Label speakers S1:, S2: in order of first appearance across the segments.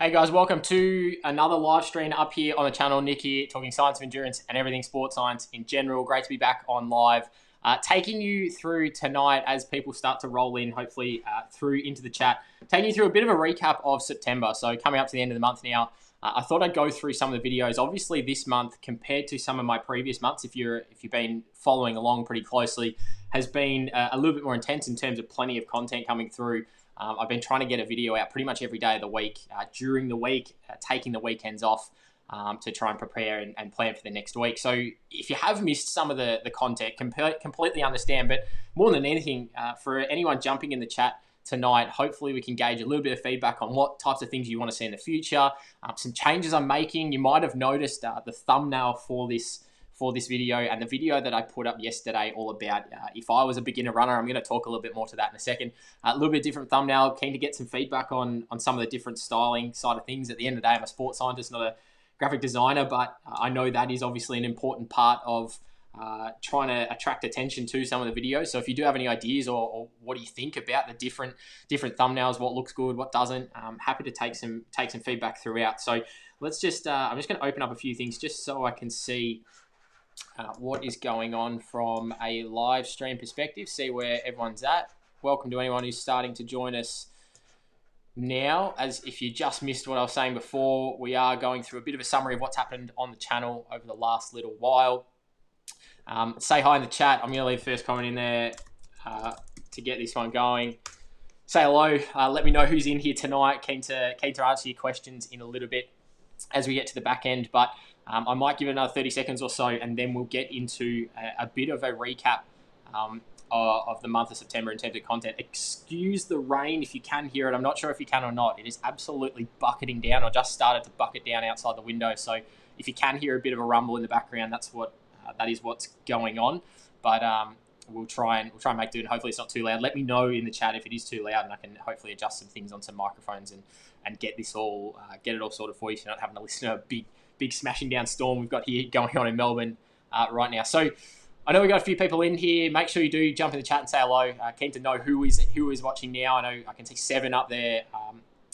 S1: Hey guys, welcome to another live stream up here on the channel. Nick here, talking science of endurance and everything sports science in general. Great to be back on live. Taking you through tonight as people start to roll in, hopefully through into the chat. Taking you through a bit of a recap of September. So coming up to the end of the month now, I thought I'd go through some of the videos. Obviously this month compared to some of my previous months, if you've been following along pretty closely, has been a little bit more intense in terms of plenty of content coming through. I've been trying to get a video out pretty much every day of the week, during the week, taking the weekends off to try and prepare and plan for the next week. So if you have missed some of the content, completely understand. But more than anything, for anyone jumping in the chat tonight, hopefully we can gauge a little bit of feedback on what types of things you want to see in the future, some changes I'm making. You might have noticed the thumbnail for this video and the video that I put up yesterday all about if I was a beginner runner. I'm going to talk a little bit more to that in a second. A little bit different thumbnail. Keen to get some feedback on some of the different styling side of things. At the end of the day, I'm a sports scientist, not a graphic designer, but I know that is obviously an important part of trying to attract attention to some of the videos. So if you do have any ideas or what do you think about the different thumbnails, what looks good, what doesn't, I'm happy to take some feedback throughout. So let's just I'm just going to open up a few things just so I can see what is going on from a live stream perspective, see where everyone's at. Welcome to anyone who's starting to join us now. As if you just missed what I was saying before, we are going through a bit of a summary of what's happened on the channel over the last little while. Say hi in the chat. I'm going to leave the first comment in there to get this one going. Say hello. Let me know who's in here tonight. Keen to answer your questions in a little bit as we get to the back end, but I might give it another 30 seconds or so, and then we'll get into a bit of a recap of the month of September in terms of content. Excuse the rain if you can hear it. I'm not sure if you can or not. It is absolutely bucketing down, or just started to bucket down outside the window. So if you can hear a bit of a rumble in the background, that is what's going on. But we'll try and make do, and hopefully it's not too loud. Let me know in the chat if it is too loud, and I can hopefully adjust some things on some microphones and get it all sorted for you, so you're not having to listen to a big smashing down storm we've got here going on in Melbourne right now. So I know we've got a few people in here. Make sure you do jump in the chat and say hello. Keen to know who is watching now. I know I can see 7 up there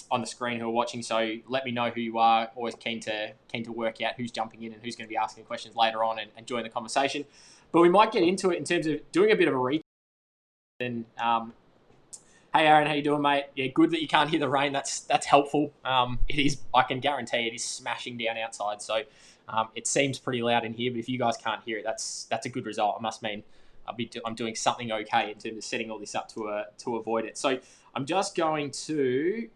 S1: on the screen who are watching, so let me know who you are. Always keen to work out who's jumping in and who's going to be asking questions later on and join the conversation. But we might get into it in terms of doing a bit of a recap. And hey Aaron, how you doing, mate? Yeah, good that you can't hear the rain. That's helpful. It is. I can guarantee it is smashing down outside. So it seems pretty loud in here, but if you guys can't hear it, that's a good result. It must mean I'm doing something okay in terms of setting all this up to avoid it. So I'm just going to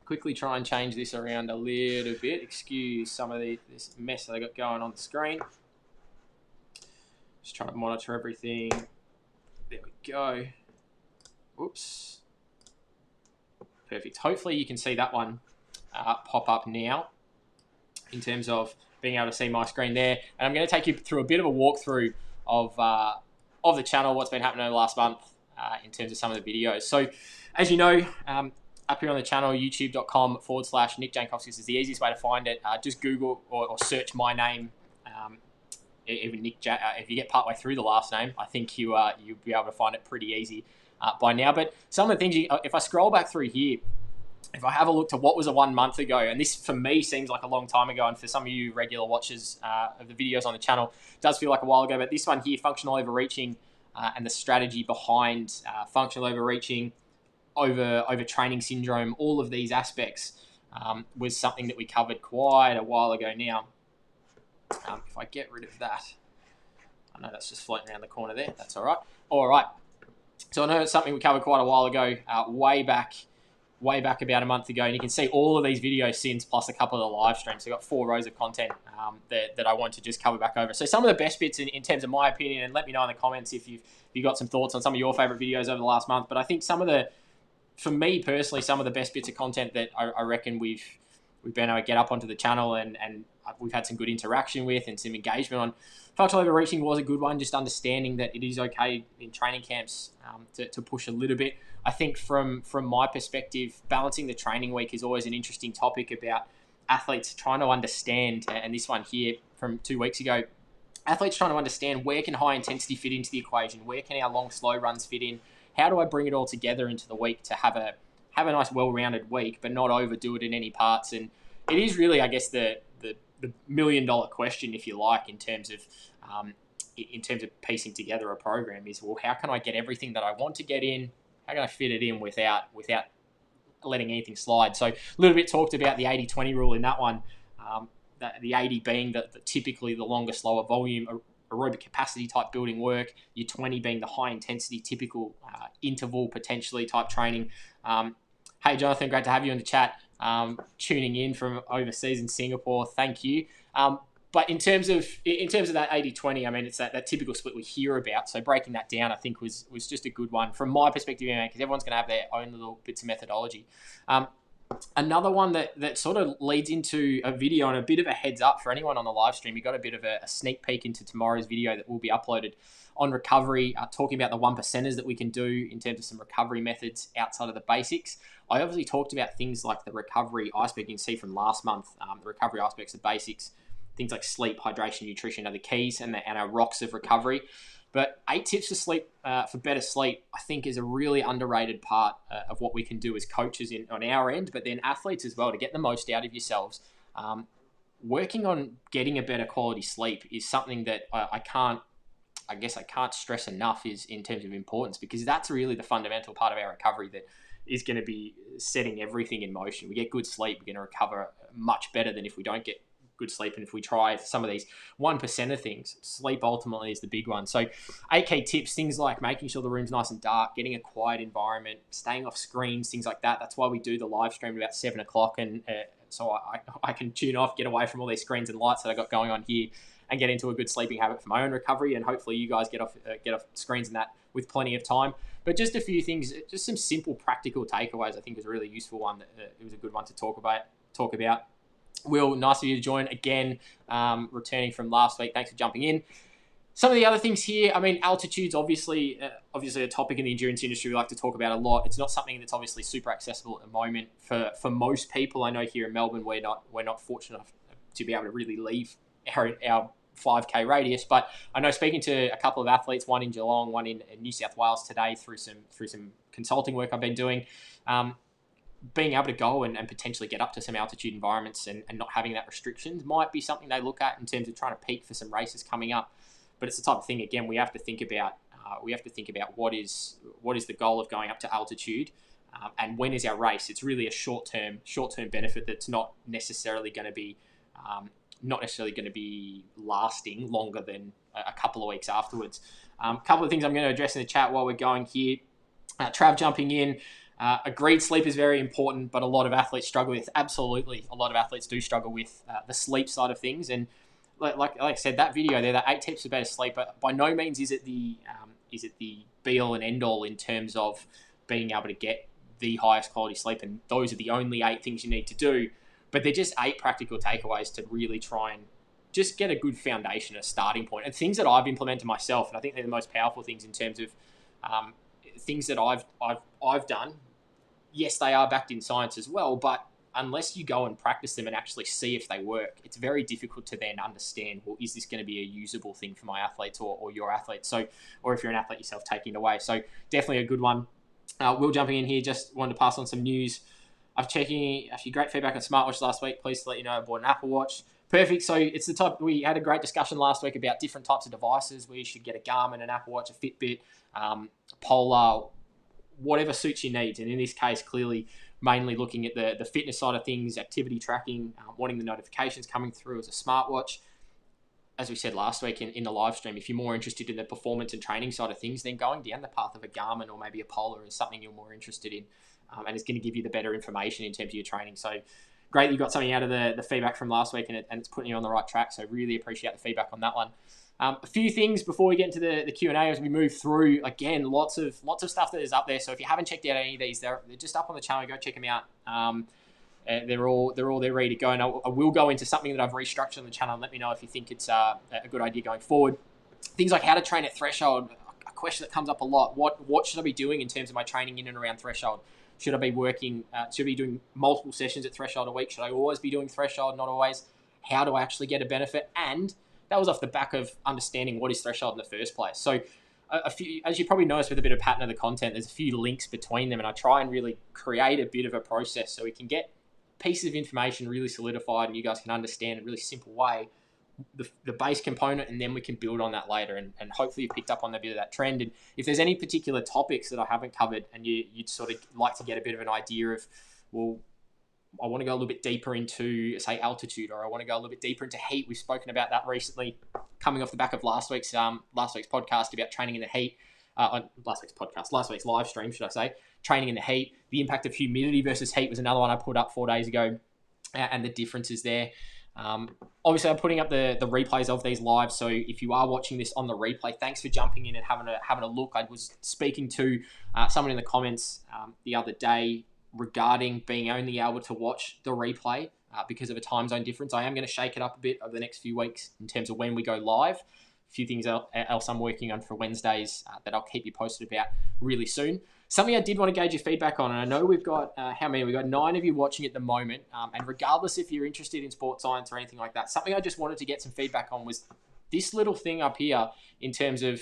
S1: quickly try and change this around a little bit. Excuse some of this mess that I got going on the screen. Just trying to monitor everything. There we go. Oops. Perfect. Hopefully you can see that one pop up now in terms of being able to see my screen there. And I'm going to take you through a bit of a walkthrough of the channel, what's been happening over the last month in terms of some of the videos. So as you know, up here on the channel, youtube.com/Nick Jankowskis is the easiest way to find it. Just Google or search my name. Even Nick, if you get partway through the last name, I think you'll be able to find it pretty easy by now. But some of the things, if I scroll back through here, if I have a look to what was 1 month ago, and this for me seems like a long time ago, and for some of you regular watchers of the videos on the channel, it does feel like a while ago. But this one here, functional overreaching, and the strategy behind functional overreaching, overtraining syndrome, all of these aspects was something that we covered quite a while ago now. If I get rid of that, I know that's just floating around the corner there. That's all right. All right. So I know it's something we covered quite a while ago, way back about a month ago. And you can see all of these videos since, plus a couple of the live streams. So I've got 4 rows of content that I want to just cover back over. So some of the best bits in terms of my opinion, and let me know in the comments if you've got some thoughts on some of your favorite videos over the last month. But I think for me personally, some of the best bits of content that I reckon we've been able to get up onto the channel and we've had some good interaction with and some engagement on. Functional overreaching was a good one, just understanding that it is okay in training camps to push a little bit. I think from my perspective, balancing the training week is always an interesting topic about athletes trying to understand, and this one here from 2 weeks ago, athletes trying to understand where can high intensity fit into the equation, where can our long slow runs fit in, how do I bring it all together into the week to have have a nice well-rounded week, but not overdo it in any parts. And it is really, I guess, the $1,000,000 question, if you like, in terms of piecing together a program is, well, how can I get everything that I want to get in? How can I fit it in without letting anything slide? So a little bit talked about the 80-20 rule in that one. The 80 being typically the longer, slower volume, aerobic capacity type building work. Your 20 being the high intensity, typical interval potentially type training. Hey, Jonathan, great to have you in the chat. Tuning in from overseas in Singapore. Thank you. But in terms of that 80-20, I mean, it's that typical split we hear about. So breaking that down, I think, was just a good one from my perspective, because everyone's going to have their own little bits of methodology. Another one that sort of leads into a video and a bit of a heads up for anyone on the live stream. You got a bit of a sneak peek into tomorrow's video that will be uploaded on recovery, talking about the 1%ers that we can do in terms of some recovery methods outside of the basics. I obviously talked about things like the recovery iceberg. You can see from last month, the recovery icebergs, the basics, things like sleep, hydration, nutrition are the keys, and our rocks of recovery. But 8 tips for sleep, for better sleep, I think is a really underrated part of what we can do as coaches on our end, but then athletes as well, to get the most out of yourselves. Working on getting a better quality sleep is something that I can't stress enough is in terms of importance, because that's really the fundamental part of our recovery that is going to be setting everything in motion. We get good sleep, we're going to recover much better than if we don't get good sleep. And if we try some of these 1% of things, sleep ultimately is the big one. So 8 key tips, things like making sure the room's nice and dark, getting a quiet environment, staying off screens, things like that. That's why we do the live stream at about 7 o'clock. And so I can tune off, get away from all these screens and lights that I got going on here, and get into a good sleeping habit for my own recovery. And hopefully you guys get off screens and that with plenty of time. But just a few things, just some simple practical takeaways, I think is a really useful one. It was a good one to talk about. Will, nice of you to join again, returning from last week. Thanks for jumping in. Some of the other things here, I mean, altitude's obviously a topic in the endurance industry we like to talk about a lot. It's not something that's obviously super accessible at the moment for most people. I know here in Melbourne we're not fortunate enough to be able to really leave our 5K radius, but I know, speaking to a couple of athletes, one in Geelong, one in New South Wales today, through some consulting work I've been doing, being able to go and potentially get up to some altitude environments and not having that restrictions might be something they look at in terms of trying to peak for some races coming up. But it's the type of thing, again, we have to think about what is the goal of going up to altitude, and when is our race. It's really a short-term benefit that's not necessarily going to be lasting longer than a couple of weeks afterwards. A couple of things I'm going to address in the chat while we're going here. Trav jumping in. Agreed, sleep is very important, but a lot of athletes struggle with. Absolutely, a lot of athletes do struggle with the sleep side of things. And like I said, that video there, that 8 tips for better sleep, but by no means is it the be all and end all in terms of being able to get the highest quality sleep. And those are the only 8 things you need to do. But they're just 8 practical takeaways to really try and just get a good foundation, a starting point, and things that I've implemented myself. And I think they're the most powerful things in terms of things that I've done. Yes, they are backed in science as well, but unless you go and practice them and actually see if they work, it's very difficult to then understand, well, is this going to be a usable thing for my athletes or your athletes? So, or if you're an athlete yourself, taking it away. So definitely a good one. Will jumping in here, just wanted to pass on some news. I've checking actually great feedback on smartwatch last week. Pleased to let you know I bought an Apple Watch. Perfect. So it's the type, we had a great discussion last week about different types of devices. We should get a Garmin, an Apple Watch, a Fitbit, Polar, whatever suits your needs. And in this case, clearly mainly looking at the fitness side of things, activity tracking, wanting the notifications coming through as a smartwatch. As we said last week in the live stream, if you're more interested in the performance and training side of things, then going down the path of a Garmin or maybe a Polar is something you're more interested in, and it's going to give you the better information in terms of your training. So great you got something out of the feedback from last week, and it's putting you on the right track. So really appreciate the feedback on that one. A few things before we get into the Q&A as we move through. Again, lots of stuff that is up there. So if you haven't checked out any of these, they're just up on the channel. Go check them out. They're all there ready to go. And I will go into something that I've restructured on the channel, and let me know if you think it's a good idea going forward. Things like how to train at threshold. A question that comes up a lot. What should I be doing in terms of my training in and around threshold? Should I be working? Should I be doing multiple sessions at threshold a week? Should I always be doing threshold? Not always. How do I actually get a benefit? And that was off the back of understanding what is threshold in the first place. So a few, as you probably noticed with a bit of pattern of the content, there's a few links between them, and I try and really create a bit of a process so we can get pieces of information really solidified and you guys can understand in a really simple way the base component, and then we can build on that later. And hopefully you've picked up on a bit of that trend. And if there's any particular topics that I haven't covered and you'd sort of like to get a bit of an idea of, well, I want to go a little bit deeper into, say, altitude, or I want to go a little bit deeper into heat. We've spoken about that recently, coming off the back of last week's podcast about training in the heat. On last week's live stream, should I say, training in the heat. The impact of humidity versus heat was another one I put up 4 days ago, and the differences there. Obviously, I'm putting up the replays of these live, so if you are watching this on the replay, thanks for jumping in and having a look. I was speaking to someone in the comments the other day regarding being only able to watch the replay because of a time zone difference. I am going to shake it up a bit over the next few weeks in terms of when we go live. A few things else I'm working on for Wednesdays that I'll keep you posted about really soon. Something I did want to gauge your feedback on, and I know we've got, how many? We've got 9 of you watching at the moment, and regardless if you're interested in sports science or anything like that, something I just wanted to get some feedback on was this little thing up here in terms of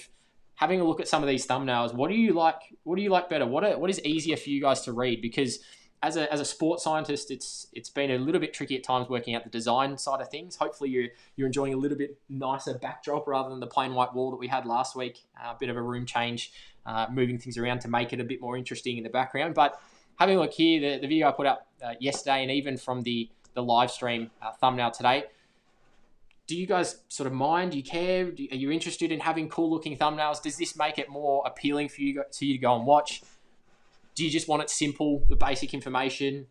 S1: having a look at some of these thumbnails. What do you like? What do you like better? What is easier for you guys to read? Because as a sports scientist, it's been a little bit tricky at times working out the design side of things. Hopefully you're enjoying a little bit nicer backdrop rather than the plain white wall that we had last week. A bit of a room change, moving things around to make it a bit more interesting in the background. But having a look here, the video I put up yesterday, and even from the live stream thumbnail today, do you guys sort of mind? Do you care? Are you interested in having cool looking thumbnails? Does this make it more appealing for you to go and watch? Do you just want it simple, the basic information?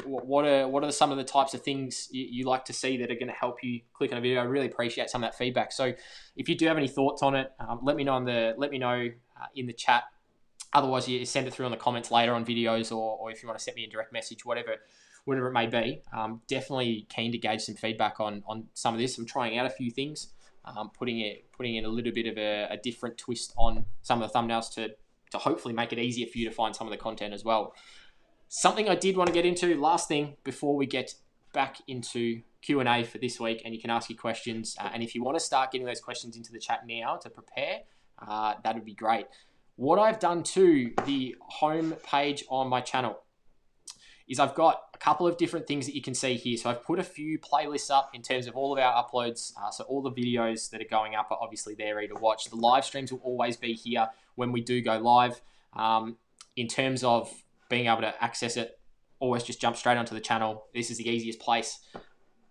S1: What are some of the types of things you like to see that are going to help you click on a video? I really appreciate some of that feedback. So if you do have any thoughts on it, let me know in the chat. Otherwise, you send it through in the comments later on videos, or if you want to send me a direct message, whatever it may be. Definitely keen to gauge some feedback on some of this. I'm trying out a few things, putting in a little bit of a different twist on some of the thumbnails to hopefully make it easier for you to find some of the content as well. Something I did want to get into, last thing before we get back into Q&A for this week, and you can ask your questions. And if you want to start getting those questions into the chat now to prepare, that would be great. What I've done to the home page on my channel is I've got a couple of different things that you can see here. So I've put a few playlists up in terms of all of our uploads. So all the videos that are going up are obviously there ready to watch. The live streams will always be here when we do go live. In terms of being able to access it, always just jump straight onto the channel. This is the easiest place.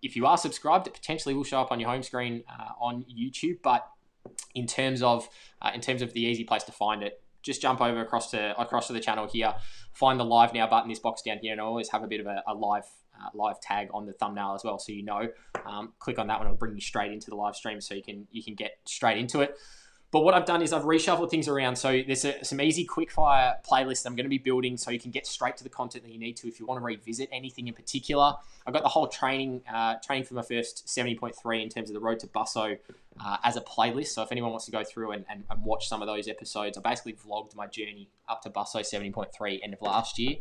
S1: If you are subscribed, it potentially will show up on your home screen on YouTube. But in terms of the easy place to find it, just jump over across to the channel here, find the live now button, this box down here, and I always have a bit of a live tag on the thumbnail as well, so you know. Click on that one, it'll bring you straight into the live stream, so you can get straight into it. But what I've done is I've reshuffled things around. So there's some easy quickfire playlists I'm going to be building so you can get straight to the content that you need to if you want to revisit anything in particular. I've got the whole training for my first 70.3 in terms of the road to Busso as a playlist. So if anyone wants to go through and watch some of those episodes, I basically vlogged my journey up to Busso 70.3 end of last year.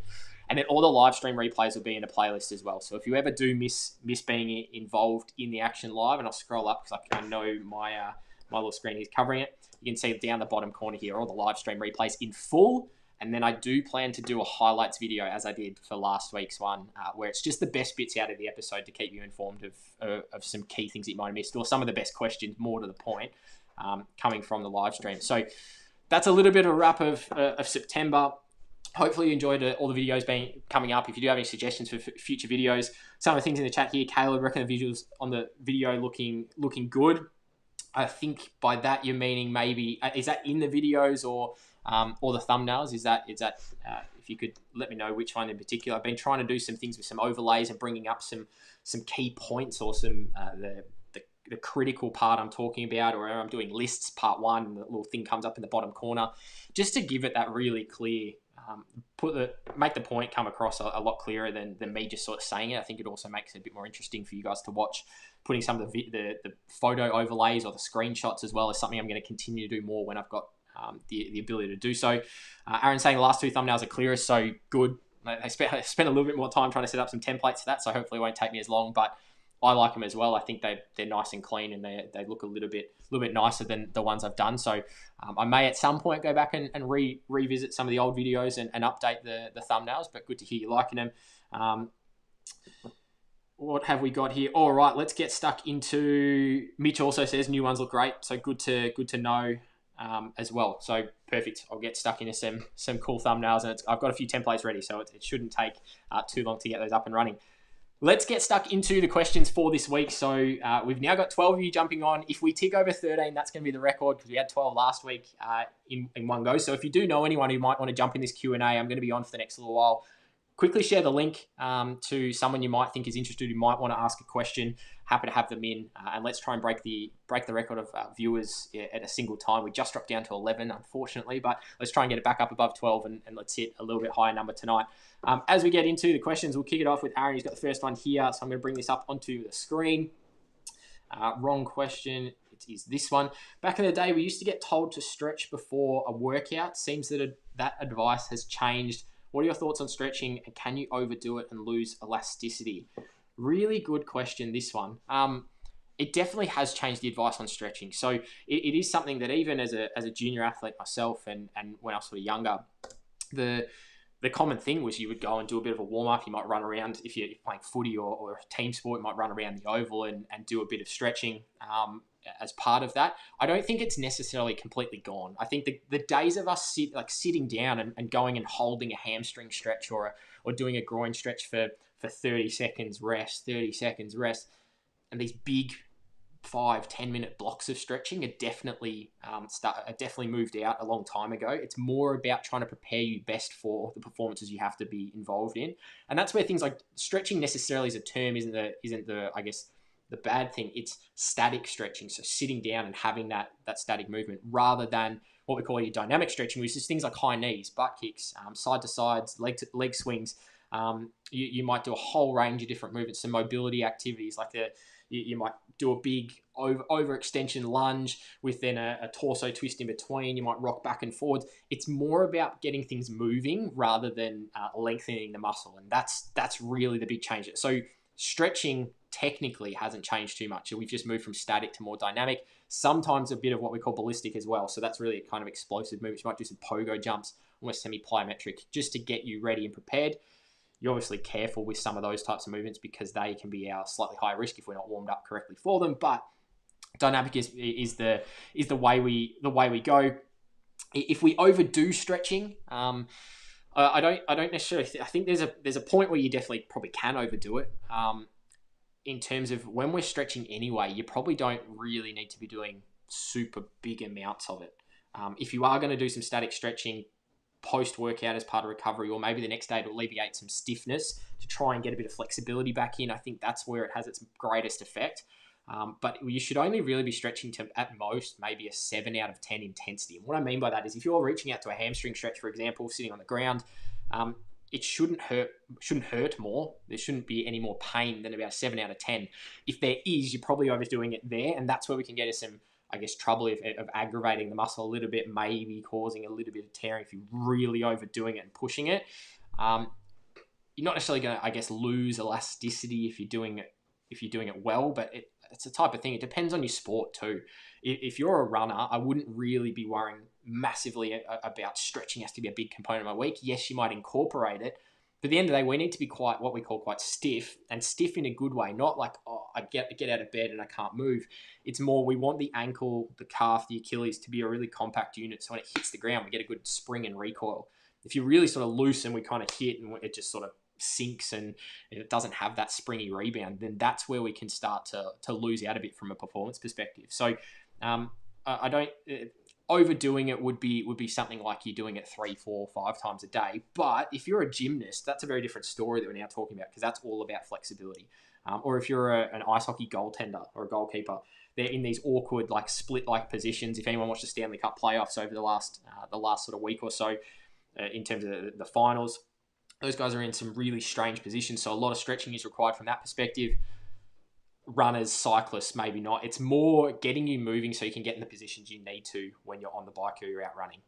S1: And then all the live stream replays will be in a playlist as well. So if you ever do miss being involved in the action live, and I'll scroll up because I know my little screen is covering it. You can see down the bottom corner here, all the live stream replays in full. And then I do plan to do a highlights video as I did for last week's one, where it's just the best bits out of the episode to keep you informed of some key things that you might have missed, or some of the best questions, more to the point, coming from the live stream. So that's a little bit of a wrap of September. Hopefully you enjoyed all the videos coming up. If you do have any suggestions for future videos, some of the things in the chat here, Caleb, reckon the visuals on the video looking good. I think by that you're meaning maybe, is that in the videos or the thumbnails? Is that if you could let me know which one in particular. I've been trying to do some things with some overlays and bringing up some key points, or some the critical part I'm talking about, or I'm doing lists part 1 and the little thing comes up in the bottom corner, just to give it that really clear, make the point come across a lot clearer than me just sort of saying it. I think it also makes it a bit more interesting for you guys to watch. Putting some of the photo overlays or the screenshots as well is something I'm going to continue to do more when I've got the ability to do so. Aaron's saying the last 2 thumbnails are clearest, so good. I spent a little bit more time trying to set up some templates for that, so hopefully it won't take me as long. But I like them as well. I think they're nice and clean, and they look a little bit nicer than the ones I've done. So I may at some point go back and revisit some of the old videos and update the thumbnails. But good to hear you liking them. What have we got here? All right, let's get stuck into. Mitch also says new ones look great, so good to know as well. So perfect. I'll get stuck into some cool thumbnails, and I've got a few templates ready, so it shouldn't take too long to get those up and running. Let's get stuck into the questions for this week. So we've now got 12 of you jumping on. If we tick over 13, that's going to be the record because we had 12 last week in one go. So if you do know anyone who might want to jump in this Q&A, I'm going to be on for the next little while. Quickly share the link to someone you might think is interested, who might want to ask a question. Happy to have them in, and let's try and break the record of viewers at a single time. We just dropped down to 11, unfortunately, but let's try and get it back up above 12, and let's hit a little bit higher number tonight. As we get into the questions, we'll kick it off with Aaron. He's got the first one here, so I'm going to bring this up onto the screen. Wrong question. It is this one. Back in the day, we used to get told to stretch before a workout. Seems that that advice has changed. What are your thoughts on stretching, and can you overdo it and lose elasticity? Really good question, this one. It definitely has changed the advice on stretching. So it is something that even as a junior athlete myself, and when I was sort of younger, the common thing was you would go and do a bit of a warm-up. You might run around, if you're playing footy or a team sport, you might run around the oval and do a bit of stretching as part of that. I don't think it's necessarily completely gone. I think the days of us sitting down and going and holding a hamstring stretch or doing a groin stretch for 30 seconds rest, and these big 5-10 minute blocks of stretching are definitely moved out a long time ago. It's more about trying to prepare you best for the performances you have to be involved in, and that's where things like stretching necessarily as a term isn't the I guess the bad thing. It's static stretching, so sitting down and having that static movement, rather than what we call your dynamic stretching, which is things like high knees, butt kicks, side to sides, leg swings. You might do a whole range of different movements, some mobility activities like you might do a big overextension lunge with then a torso twist in between. You might rock back and forwards. It's more about getting things moving rather than lengthening the muscle, and that's really the big change. So stretching technically hasn't changed too much. We've just moved from static to more dynamic. Sometimes a bit of what we call ballistic as well. So that's really a kind of explosive movement. You might do some pogo jumps, almost semi-plyometric, just to get you ready and prepared. You're obviously careful with some of those types of movements because they can be our slightly higher risk if we're not warmed up correctly for them. But dynamic is the way we go. If we overdo stretching, I don't necessarily. I think there's a point where you definitely probably can overdo it. In terms of when we're stretching anyway, you probably don't really need to be doing super big amounts of it. If you are going to do some static stretching post-workout as part of recovery, or maybe the next day to alleviate some stiffness to try and get a bit of flexibility back in, I think that's where it has its greatest effect. But you should only really be stretching to, at most, maybe a 7 out of 10 intensity. And what I mean by that is if you're reaching out to a hamstring stretch, for example, sitting on the ground, it shouldn't hurt more. There shouldn't be any more pain than about 7 out of 10. If there is, you're probably overdoing it there, and that's where we can get into some, I guess, trouble of aggravating the muscle a little bit, maybe causing a little bit of tearing if you're really overdoing it and pushing it. You're not necessarily going to, I guess, lose elasticity if you're doing it well, but it's a type of thing. It depends on your sport too. If you're a runner, I wouldn't really be worrying massively about stretching has to be a big component of my week. Yes, you might incorporate it, but at the end of the day, we need to be quite what we call quite stiff, and stiff in a good way, not like, oh, I get out of bed and I can't move. It's more we want the ankle, the calf, the Achilles to be a really compact unit, so when it hits the ground, we get a good spring and recoil. If you really sort of loosen, we kind of hit and it just sort of sinks and it doesn't have that springy rebound, then that's where we can start to lose out a bit from a performance perspective. So I don't overdoing it would be something like you're doing it 3, 4, 5 times a day. But if you're a gymnast, that's a very different story that we're now talking about, because that's all about flexibility. Or if you're an ice hockey goaltender or a goalkeeper, they're in these awkward like split-like positions. If anyone watched the Stanley Cup playoffs over the last sort of week or so, in terms of the finals, those guys are in some really strange positions. So a lot of stretching is required from that perspective. Runners, cyclists, maybe not. It's more getting you moving so you can get in the positions you need to when you're on the bike or you're out running.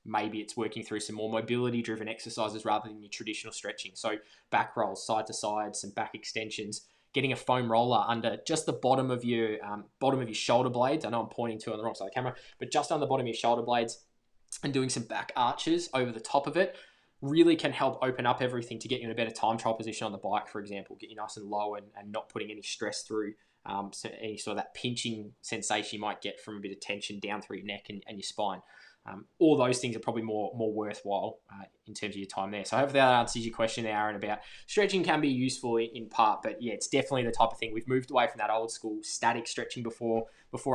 S1: Maybe it's working through some more mobility-driven exercises rather than your traditional stretching. So back rolls, side to side, some back extensions. getting a foam roller under just the bottom of your shoulder blades. I know I'm pointing to on the wrong side of the camera, but just on the bottom of your shoulder blades, and doing some back arches over the top of it really can help open up everything to get you in a better time trial position on the bike, for example, get you nice and low and not putting any stress through so any sort of that pinching sensation you might get from a bit of tension down through your neck and your spine. All those things are probably more worthwhile in terms of your time there. So hopefully that answers your question, Aaron, about stretching can be useful in part, but yeah, it's definitely the type of thing. We've moved away from that old school static stretching before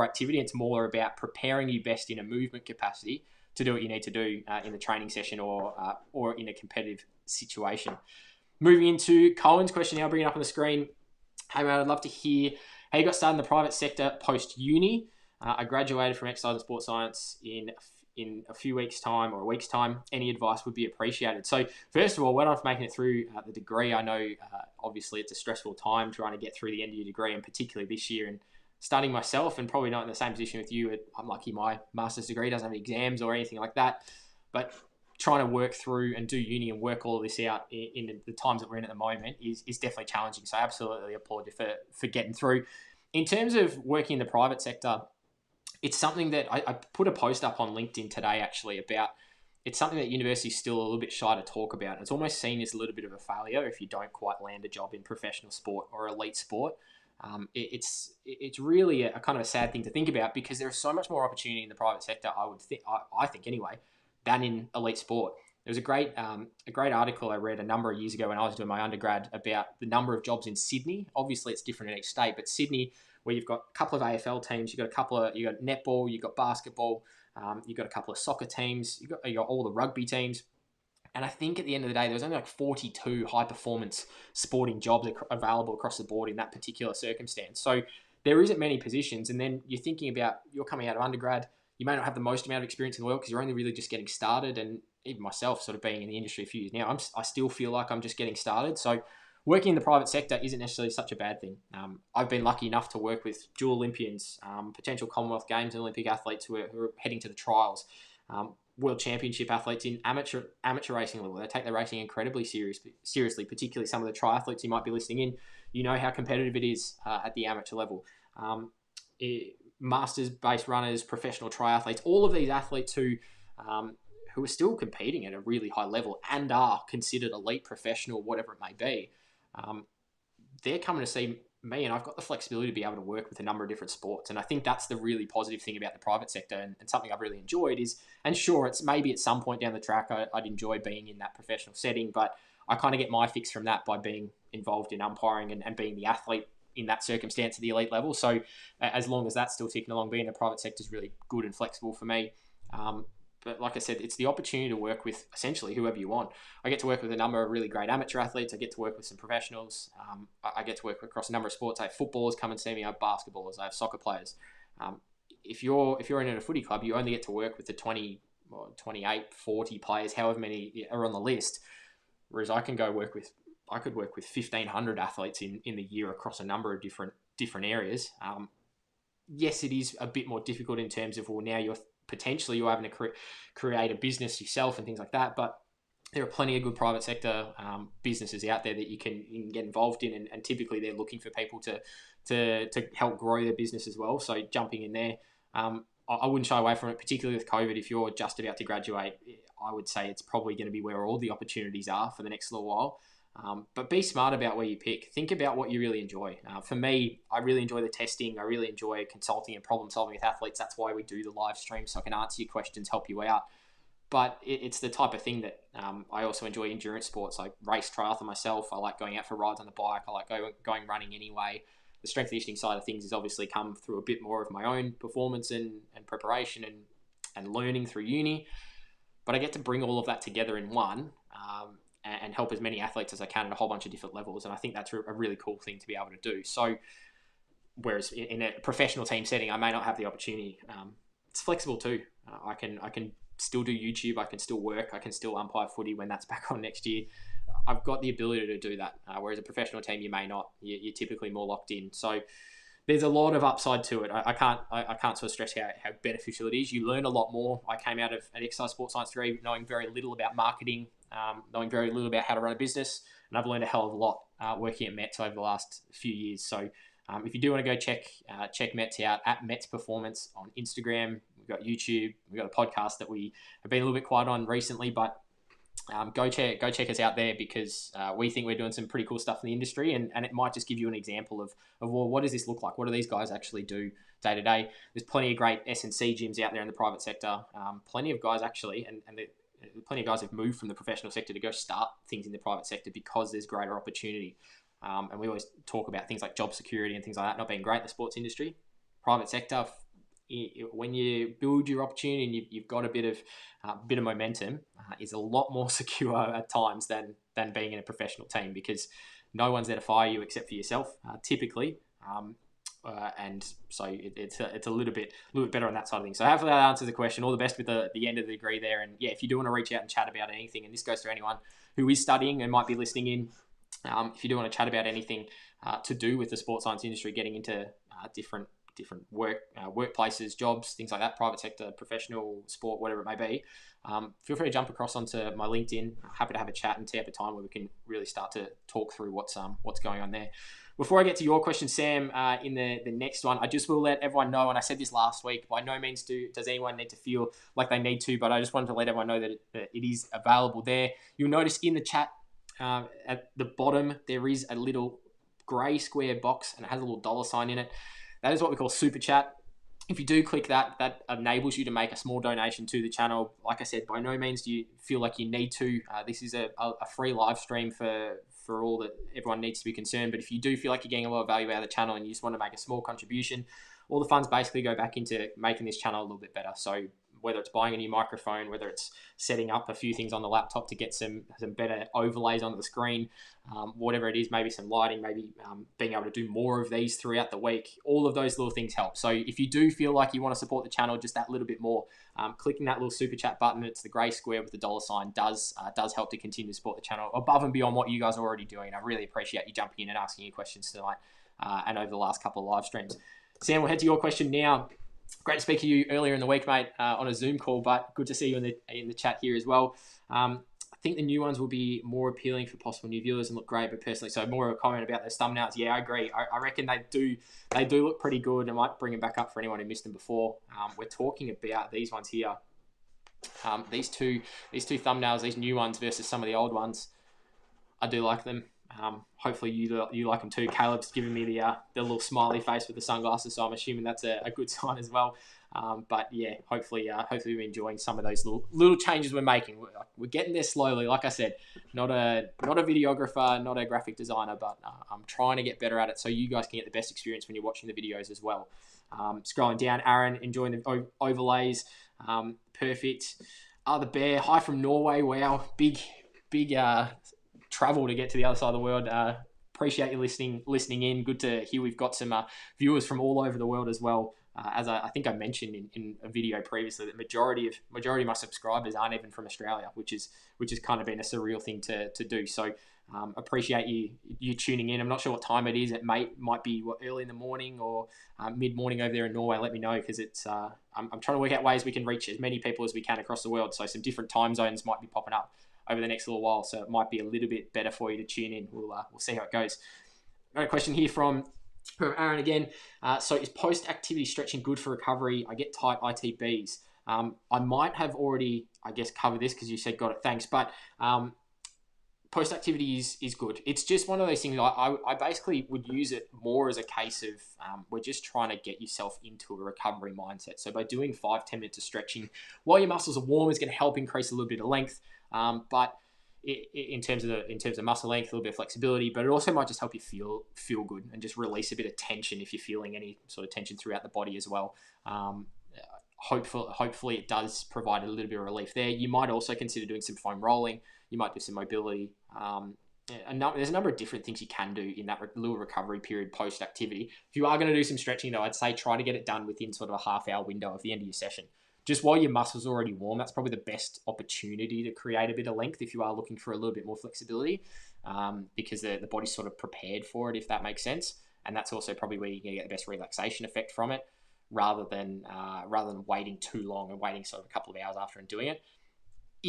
S1: activity. It's more about preparing you best in a movement capacity to do what you need to do in the training session or in a competitive situation. Moving into Cohen's question now, bring it up on the screen. Hey, mate, I'd love to hear how you got started in the private sector post-uni. I graduated from exercise and sports science in a few weeks' time or a week's time. Any advice would be appreciated. So first of all, well done for making it through the degree. I know obviously it's a stressful time trying to get through the end of your degree, and particularly this year, and studying myself and probably not in the same position with you. I'm lucky my master's degree doesn't have exams or anything like that, but trying to work through and do uni and work all of this out in the times that we're in at the moment is definitely challenging. So I absolutely applaud you for getting through. In terms of working in the private sector, it's something that I put a post up on LinkedIn today actually about. It's something that universities still a little bit shy to talk about. It's almost seen as a little bit of a failure if you don't quite land a job in professional sport or elite sport. It's really a kind of a sad thing to think about because there is so much more opportunity in the private sector. I think anyway, than in elite sport. There was a great article I read a number of years ago when I was doing my undergrad about the number of jobs in Sydney. Obviously, it's different in each state, but Sydney, where you've got a couple of AFL teams, you got netball, you got basketball, you got a couple of soccer teams, you got all the rugby teams. And I think at the end of the day, there was only like 42 high-performance sporting jobs available across the board in that particular circumstance. So there isn't many positions. And then you're thinking about, you're coming out of undergrad, you may not have the most amount of experience in the world because you're only really just getting started. And even myself, sort of being in the industry a few years now, I still feel like I'm just getting started. So working in the private sector isn't necessarily such a bad thing. I've been lucky enough to work with dual Olympians, potential Commonwealth Games and Olympic athletes who are heading to the trials. World Championship athletes in amateur racing level. They take their racing incredibly seriously, particularly some of the triathletes you might be listening in. You know how competitive it is at the amateur level. Masters-based runners, professional triathletes, all of these athletes who are still competing at a really high level and are considered elite, professional, whatever it may be, they're coming to see me, and I've got the flexibility to be able to work with a number of different sports. And I think that's the really positive thing about the private sector, and something I've really enjoyed is, and sure, it's maybe at some point down the track I'd enjoy being in that professional setting, but I kind of get my fix from that by being involved in umpiring and being the athlete in that circumstance at the elite level. So as long as that's still ticking along, being in the private sector is really good and flexible for me. But like I said, it's the opportunity to work with essentially whoever you want. I get to work with a number of really great amateur athletes. I get to work with some professionals. I get to work across a number of sports. I have footballers come and see me. I have basketballers. I have soccer players. If you're in a footy club, you only get to work with the 20, 28, 40 players, however many are on the list. Whereas I could work with 1,500 athletes in the year across a number of different areas. Yes, it is a bit more difficult in terms of, well, now you're having to create a business yourself and things like that. But there are plenty of good private sector businesses out there that you can get involved in, and typically they're looking for people to help grow their business as well. So jumping in there, I wouldn't shy away from it, particularly with COVID. If you're just about to graduate, I would say it's probably going to be where all the opportunities are for the next little while. But be smart about where you pick. Think about what you really enjoy. For me, I really enjoy the testing. I really enjoy consulting and problem solving with athletes. That's why we do the live stream, so I can answer your questions, help you out. But it's the type of thing that I also enjoy endurance sports. I race triathlon myself. I like going out for rides on the bike. I like going running anyway. The strength conditioning side of things has obviously come through a bit more of my own performance and preparation and learning through uni. But I get to bring all of that together in one and help as many athletes as I can at a whole bunch of different levels. And I think that's a really cool thing to be able to do. So whereas in a professional team setting, I may not have the opportunity. It's flexible too. I can still do YouTube. I can still work. I can still umpire footy when that's back on next year. I've got the ability to do that. Whereas a professional team, you may not. You're typically more locked in. So there's a lot of upside to it. I can't sort of stress how beneficial it is. You learn a lot more. I came out of an exercise sports science degree knowing very little about marketing, knowing very little about how to run a business, and I've learned a hell of a lot working at Mets over the last few years. So if you do want to go check Mets out at Mets Performance on Instagram, we've got YouTube, we've got a podcast that we have been a little bit quiet on recently, but go check us out there, because we think we're doing some pretty cool stuff in the industry, and it might just give you an example of well, what does this look like? What do these guys actually do day to day? There's plenty of great S&C gyms out there in the private sector. Plenty of guys actually, and plenty of guys have moved from the professional sector to go start things in the private sector because there's greater opportunity. And we always talk about things like job security and things like that not being great in the sports industry. Private sector, when you build your opportunity and you've got a bit of momentum, is a lot more secure at times than being in a professional team, because no one's there to fire you except for yourself, typically. And so it's a little bit better on that side of things. So hopefully that answers the question. All the best with the end of the degree there. And yeah, if you do want to reach out and chat about anything, and this goes to anyone who is studying and might be listening in, if you do want to chat about anything to do with the sports science industry, getting into different workplaces, jobs, things like that, private sector, professional, sport, whatever it may be, feel free to jump across onto my LinkedIn. Happy to have a chat and tee up a time where we can really start to talk through what's going on there. Before I get to your question, Sam, in the next one, I just will let everyone know, and I said this last week, by no means does anyone need to feel like they need to, but I just wanted to let everyone know that it is available there. You'll notice in the chat at the bottom, there is a little grey square box, and it has a little dollar sign in it. That is what we call Super Chat. If you do click that, that enables you to make a small donation to the channel. Like I said, by no means do you feel like you need to. This is a free live stream for all that everyone needs to be concerned. But if you do feel like you're getting a lot of value out of the channel and you just want to make a small contribution, all the funds basically go back into making this channel a little bit better. So whether it's buying a new microphone, whether it's setting up a few things on the laptop to get some better overlays onto the screen, whatever it is, maybe some lighting, maybe being able to do more of these throughout the week, all of those little things help. So if you do feel like you want to support the channel just that little bit more, clicking that little Super Chat button, it's the grey square with the dollar sign, does help to continue to support the channel above and beyond what you guys are already doing. I really appreciate you jumping in and asking your questions tonight and over the last couple of live streams. Sam, we'll head to your question now. Great to speak to you earlier in the week, mate, on a Zoom call, but good to see you in the chat here as well. I think the new ones will be more appealing for possible new viewers and look great, but personally, so more of a comment about those thumbnails. Yeah, I agree. I reckon they do look pretty good. I might bring them back up for anyone who missed them before. We're talking about these ones here. These two thumbnails, these new ones versus some of the old ones. I do like them. Hopefully you like them too. Caleb's giving me the little smiley face with the sunglasses, so I'm assuming that's a good sign as well. But yeah, hopefully we're enjoying some of those little changes we're making. We're getting there slowly. Like I said, not a videographer, not a graphic designer, but I'm trying to get better at it so you guys can get the best experience when you're watching the videos as well. Scrolling down, Aaron enjoying the overlays. Perfect. The Bear, hi from Norway. Wow, big travel to get to the other side of the world. Appreciate you listening in. Good to hear we've got some viewers from all over the world as well. As I think I mentioned in a video previously, that majority of my subscribers aren't even from Australia, which is kind of been a surreal thing to do. So appreciate you tuning in. I'm not sure what time it is. It might be early in the morning or mid morning over there in Norway. Let me know, because it's I'm trying to work out ways we can reach as many people as we can across the world. So some different time zones might be popping up over the next little while, so it might be a little bit better for you to tune in. We'll see how it goes. Got a question here from Aaron again. So is post-activity stretching good for recovery? I get tight ITBs. I might have already, I guess, covered this because you said got it, thanks. But post-activity is good. It's just one of those things. I basically would use it more as a case of we're just trying to get yourself into a recovery mindset. So by doing 5-10 minutes of stretching while your muscles are warm is going to help increase a little bit of length. But in terms of muscle length, a little bit of flexibility, but it also might just help you feel good and just release a bit of tension if you're feeling any sort of tension throughout the body as well. Hopefully it does provide a little bit of relief there. You might also consider doing some foam rolling. You might do some mobility. There's a number of different things you can do in that little recovery period post-activity. If you are going to do some stretching, though, I'd say try to get it done within sort of a half-hour window of the end of your session. Just while your muscles are already warm, that's probably the best opportunity to create a bit of length if you are looking for a little bit more flexibility, because the body's sort of prepared for it, if that makes sense. And that's also probably where you're going to get the best relaxation effect from it, rather than waiting too long and waiting sort of a couple of hours after and doing it.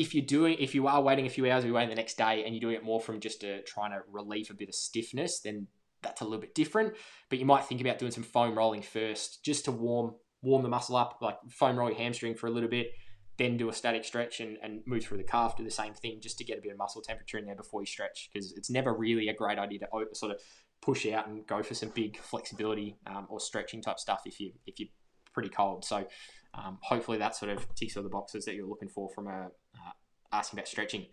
S1: if you are waiting a few hours, you're waiting the next day, and you're doing it more from just trying to relieve a bit of stiffness, then that's a little bit different. But you might think about doing some foam rolling first, just to warm the muscle up, like foam roll your hamstring for a little bit, then do a static stretch and move through the calf, do the same thing, just to get a bit of muscle temperature in there before you stretch, because it's never really a great idea to sort of push out and go for some big flexibility or stretching type stuff if you're pretty cold. So hopefully that sort of ticks all the boxes that you're looking for from asking about stretching.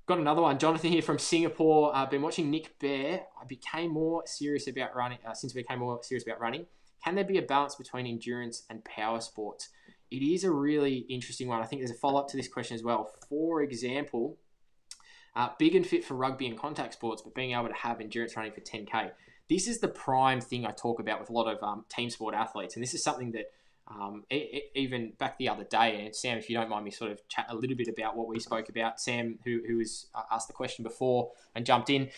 S1: Got another one. Jonathan here from Singapore. I've been watching Nick Bear. I became more serious about running since I became more serious about running. Can there be a balance between endurance and power sports? It is a really interesting one. I think there's a follow-up to this question as well. For example, big and fit for rugby and contact sports, but being able to have endurance running for 10K. This is the prime thing I talk about with a lot of team sport athletes. And this is something that even back the other day, and Sam, if you don't mind me sort of chat a little bit about what we spoke about, Sam, who was asked the question before and jumped in,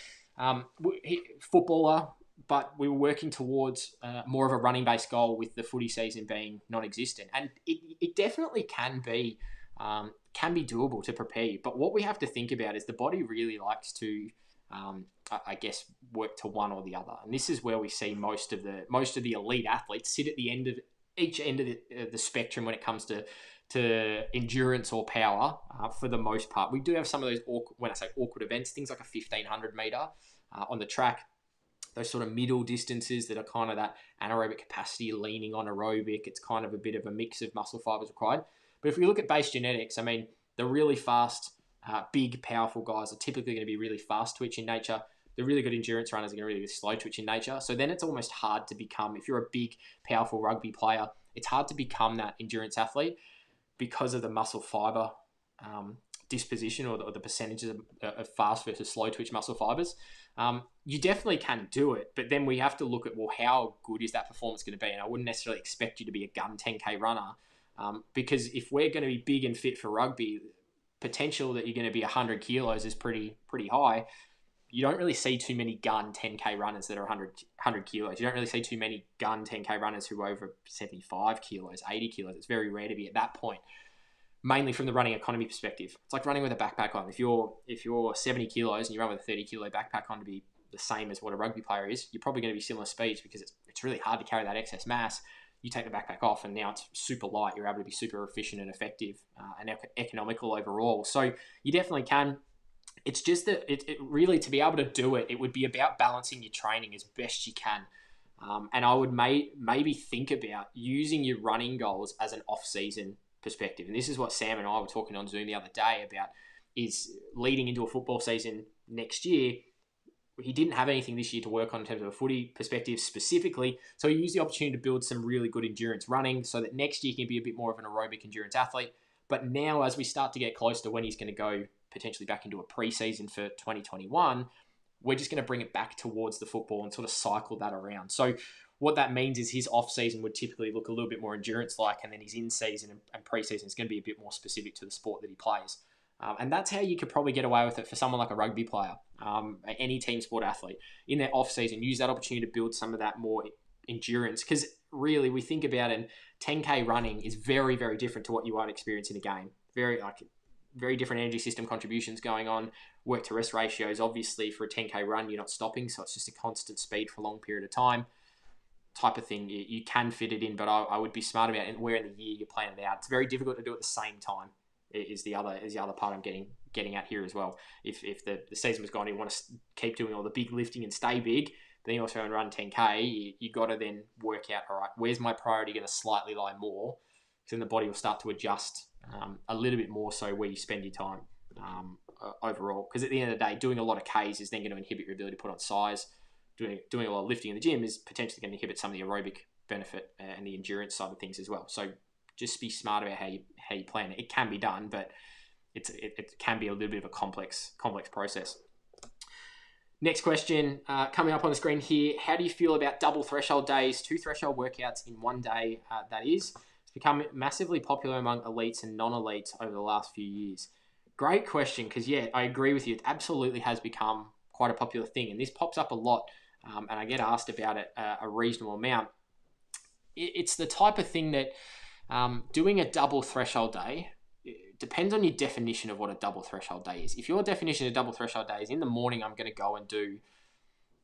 S1: footballer, but we were working towards more of a running-based goal with the footy season being non-existent. And it definitely can be doable to prepare you. But what we have to think about is the body really likes to, I guess, work to one or the other. And this is where we see most of the elite athletes sit at the end of each end of the spectrum when it comes to endurance or power. For the most part, we do have some of those awkward events, things like a 1500 meter on the track, those sort of middle distances that are kind of that anaerobic capacity leaning on aerobic. It's kind of a bit of a mix of muscle fibers required. But if we look at base genetics, I mean, the really fast, big, powerful guys are typically going to be really fast twitch in nature. The really good endurance runners are going to be really slow twitch in nature. So then it's almost hard to become, if you're a big, powerful rugby player, it's hard to become that endurance athlete because of the muscle fiber disposition or the percentages of fast versus slow twitch muscle fibers. You definitely can do it, but then we have to look at, well, how good is that performance going to be? And I wouldn't necessarily expect you to be a gun 10K runner because if we're going to be big and fit for rugby, potential that you're going to be 100 kilos is pretty high. You don't really see too many gun 10K runners that are 100 kilos. You don't really see too many gun 10K runners who are over 75 kilos, 80 kilos. It's very rare to be at that point, mainly from the running economy perspective. It's like running with a backpack on. If you're 70 kilos and you run with a 30 kilo backpack on to be the same as what a rugby player is, you're probably going to be similar speeds because it's really hard to carry that excess mass. You take the backpack off and now it's super light. You're able to be super efficient and effective and economical overall. So you definitely can. It's just that it really, to be able to do it, it would be about balancing your training as best you can. And I would maybe think about using your running goals as an off-season perspective. And this is what Sam and I were talking on Zoom the other day about, is leading into a football season next year. He didn't have anything this year to work on in terms of a footy perspective specifically. So he used the opportunity to build some really good endurance running so that next year he can be a bit more of an aerobic endurance athlete. But now as we start to get close to when he's going to go potentially back into a preseason for 2021, we're just going to bring it back towards the football and sort of cycle that around. So what that means is his off-season would typically look a little bit more endurance-like, and then his in-season and pre-season is going to be a bit more specific to the sport that he plays. And that's how you could probably get away with it for someone like a rugby player, any team sport athlete. In their off-season, use that opportunity to build some of that more endurance, because really we think about it, 10K running is very, very different to what you might experience in a game. Very different energy system contributions going on. Work to rest ratios, obviously for a 10K run, you're not stopping, so it's just a constant speed for a long period of time type of thing. You can fit it in, but I would be smart about it, where in the year you're planning it out. It's very difficult to do at the same time is the other part I'm getting at here as well. If the season was gone, you want to keep doing all the big lifting and stay big, but then you also want to run 10K, you got to then work out, all right, where's my priority going to slightly lie more? Because then the body will start to adjust a little bit more so where you spend your time overall. Because at the end of the day, doing a lot of Ks is then going to inhibit your ability to put on size. Doing a lot of lifting in the gym is potentially going to inhibit some of the aerobic benefit and the endurance side of things as well. So just be smart about how you plan it. It can be done, but it can be a little bit of a complex process. Next question coming up on the screen here. How do you feel about double threshold days, 2 threshold workouts in one day? That is. It's become massively popular among elites and non-elites over the last few years. Great question, because yeah, I agree with you. It absolutely has become quite a popular thing, and this pops up a lot, and I get asked about it a reasonable amount. It's the type of thing that doing a double threshold day depends on your definition of what a double threshold day is. If your definition of double threshold day is in the morning, I'm going to go and do,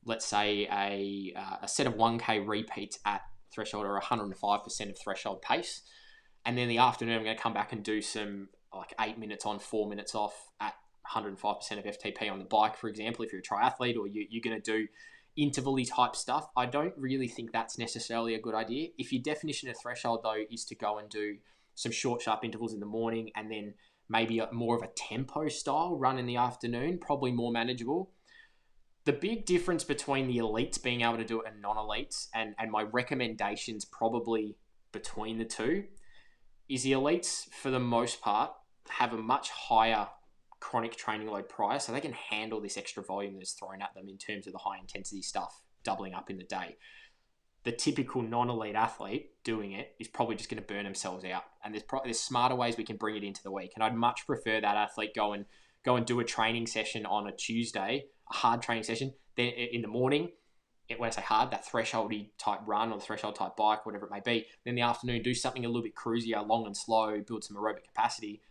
S1: let's say, a set of 1K repeats at threshold or 105% of threshold pace. And then in the afternoon, I'm going to come back and do some like 8 minutes on, 4 minutes off at 105% of FTP on the bike, for example, if you're a triathlete, or you're going to do interval-y type stuff. I don't really think that's necessarily a good idea. If your definition of threshold, though, is to go and do some short, sharp intervals in the morning and then maybe more of a tempo style run in the afternoon, probably more manageable. The big difference between the elites being able to do it and non-elites, and my recommendations probably between the two, is the elites, for the most part, have a much higher chronic training load prior, so they can handle this extra volume that's thrown at them in terms of the high intensity stuff doubling up in the day. The typical non-elite athlete doing it is probably just going to burn themselves out, and there's smarter ways we can bring it into the week. And I'd much prefer that athlete go and do a training session on a Tuesday, a hard training session, then in the morning, when I say hard, that thresholdy type run or the threshold type bike, whatever it may be. Then in the afternoon, do something a little bit cruisier, long and slow, build some aerobic capacity,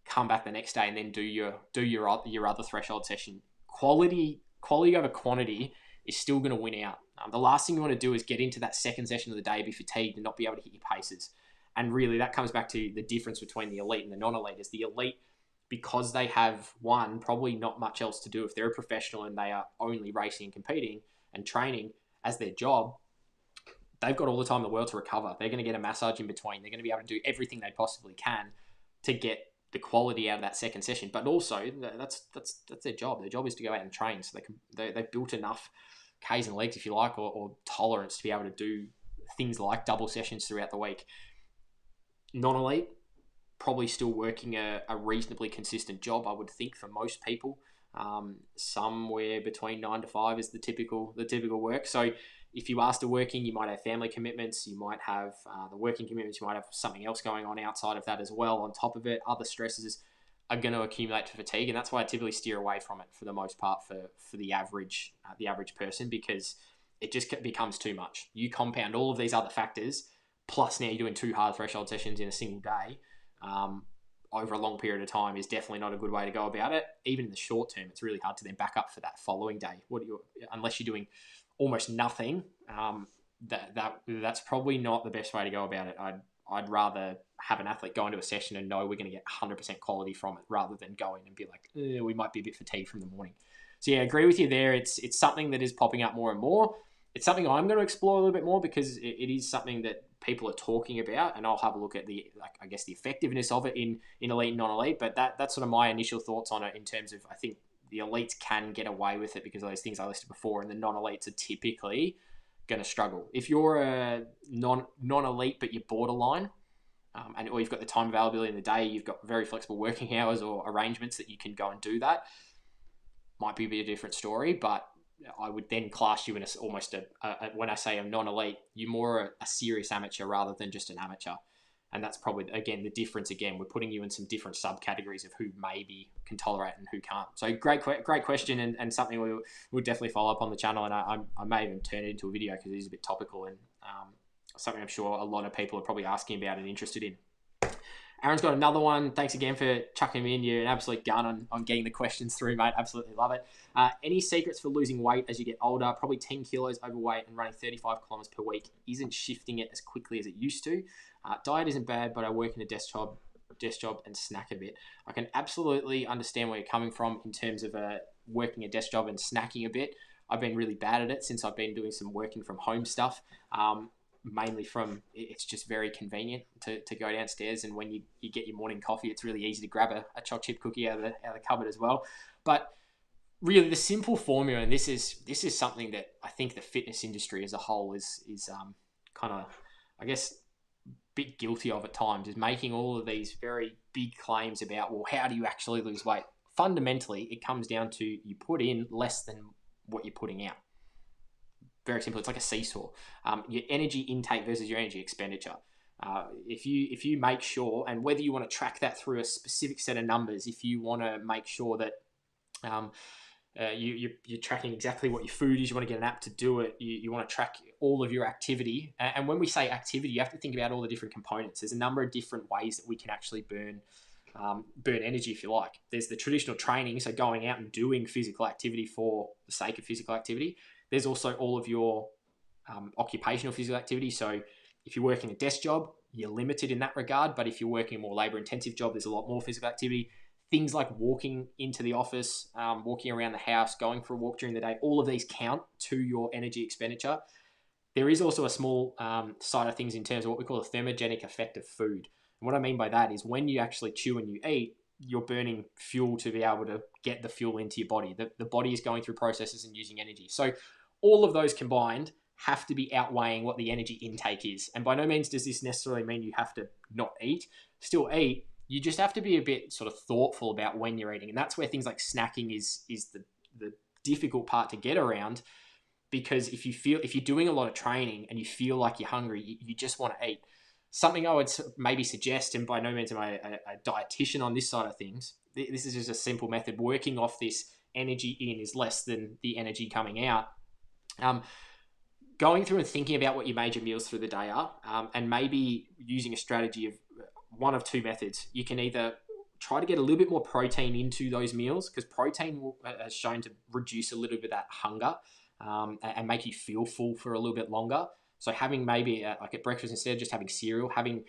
S1: come back the next day and then do your other threshold session. Quality over quantity is still going to win out. The last thing you want to do is get into that second session of the day, be fatigued and not be able to hit your paces. And really that comes back to the difference between the elite and the non-elite. Is the elite, because they have, one, probably not much else to do. If they're a professional and they are only racing and competing and training as their job, they've got all the time in the world to recover. They're going to get a massage in between. They're going to be able to do everything they possibly can to get the quality out of that second session. But also, that's their job. Their job is to go out and train. So they've built enough Ks and legs, if you like, or tolerance to be able to do things like double sessions throughout the week. Non-elite, probably still working a reasonably consistent job, I would think, for most people. Somewhere between 9 to 5 is the typical work. So if you are still working, you might have family commitments, you might have the working commitments, you might have something else going on outside of that as well. On top of it, other stresses are going to accumulate to fatigue, and that's why I typically steer away from it for the most part for the average person, because it just becomes too much. You compound all of these other factors, plus now you're doing 2 hard threshold sessions in a single day, over a long period of time, is definitely not a good way to go about it. Even in the short term, it's really hard to then back up for that following day. Unless you're doing almost nothing, that's probably not the best way to go about it. I'd rather have an athlete go into a session and know we're going to get 100% quality from it, rather than go in and be like, we might be a bit fatigued from the morning. So yeah, I agree with you there. It's something that is popping up more and more. It's something I'm going to explore a little bit more, because it is something that people are talking about, and I'll have a look at the effectiveness of it in elite and non-elite. But that's sort of my initial thoughts on it, in terms of, I think the elites can get away with it because of those things I listed before, and the non-elites are typically going to struggle. If you're a non-elite but you're borderline, or you've got the time availability in the day, you've got very flexible working hours or arrangements that you can go and do that, might be a bit of a different story. But I would then class you in when I say a non-elite, you're more a serious amateur rather than just an amateur. And that's probably, again, the difference. Again, we're putting you in some different subcategories of who maybe can tolerate and who can't. So great question, and something we'll definitely follow up on the channel. And I may even turn it into a video, because it is a bit topical, and something I'm sure a lot of people are probably asking about and interested in. Aaron's got another one. Thanks again for chucking me in. You're an absolute gun on getting the questions through, mate. Absolutely love it. Any secrets for losing weight as you get older? Probably 10 kilos overweight and running 35 kilometers per week isn't shifting it as quickly as it used to. Diet isn't bad, but I work in a desk job and snack a bit. I can absolutely understand where you're coming from in terms of working a desk job and snacking a bit. I've been really bad at it since I've been doing some working from home stuff. Mainly from, it's just very convenient to go downstairs, and when you get your morning coffee, it's really easy to grab a choc chip cookie out of the cupboard as well. But really, the simple formula, and this is something that I think the fitness industry as a whole is kind of, I guess, a bit guilty of at times, is making all of these very big claims about, well, how do you actually lose weight? Fundamentally, it comes down to you put in less than what you're putting out. Very simple. It's like a seesaw. Your energy intake versus your energy expenditure. If you make sure, and whether you want to track that through a specific set of numbers, if you want to make sure that you're tracking exactly what your food is, you want to get an app to do it, you want to track all of your activity. And when we say activity, you have to think about all the different components. There's a number of different ways that we can actually burn burn energy, if you like. There's the traditional training, so going out and doing physical activity for the sake of physical activity. There's also all of your occupational physical activity. So if you're working a desk job, you're limited in that regard. But if you're working a more labor-intensive job, there's a lot more physical activity. Things like walking into the office, walking around the house, going for a walk during the day, all of these count to your energy expenditure. There is also a small side of things in terms of what we call a thermogenic effect of food. And what I mean by that is when you actually chew and you eat, you're burning fuel to be able to get the fuel into your body. The body is going through processes and using energy. So all of those combined have to be outweighing what the energy intake is. And by no means does this necessarily mean you have to not eat. Still eat. You just have to be a bit sort of thoughtful about when you're eating. And that's where things like snacking is the difficult part to get around. Because if you're doing a lot of training and you feel like you're hungry, you just want to eat. Something I would maybe suggest, and by no means am I a dietitian on this side of things, this is just a simple method. Working off this energy in is less than the energy coming out. Going through and thinking about what your major meals through the day are, and maybe using a strategy of one of two methods. You can either try to get a little bit more protein into those meals, because protein has shown to reduce a little bit of that hunger and make you feel full for a little bit longer. So having maybe like at breakfast, instead of just having cereal, having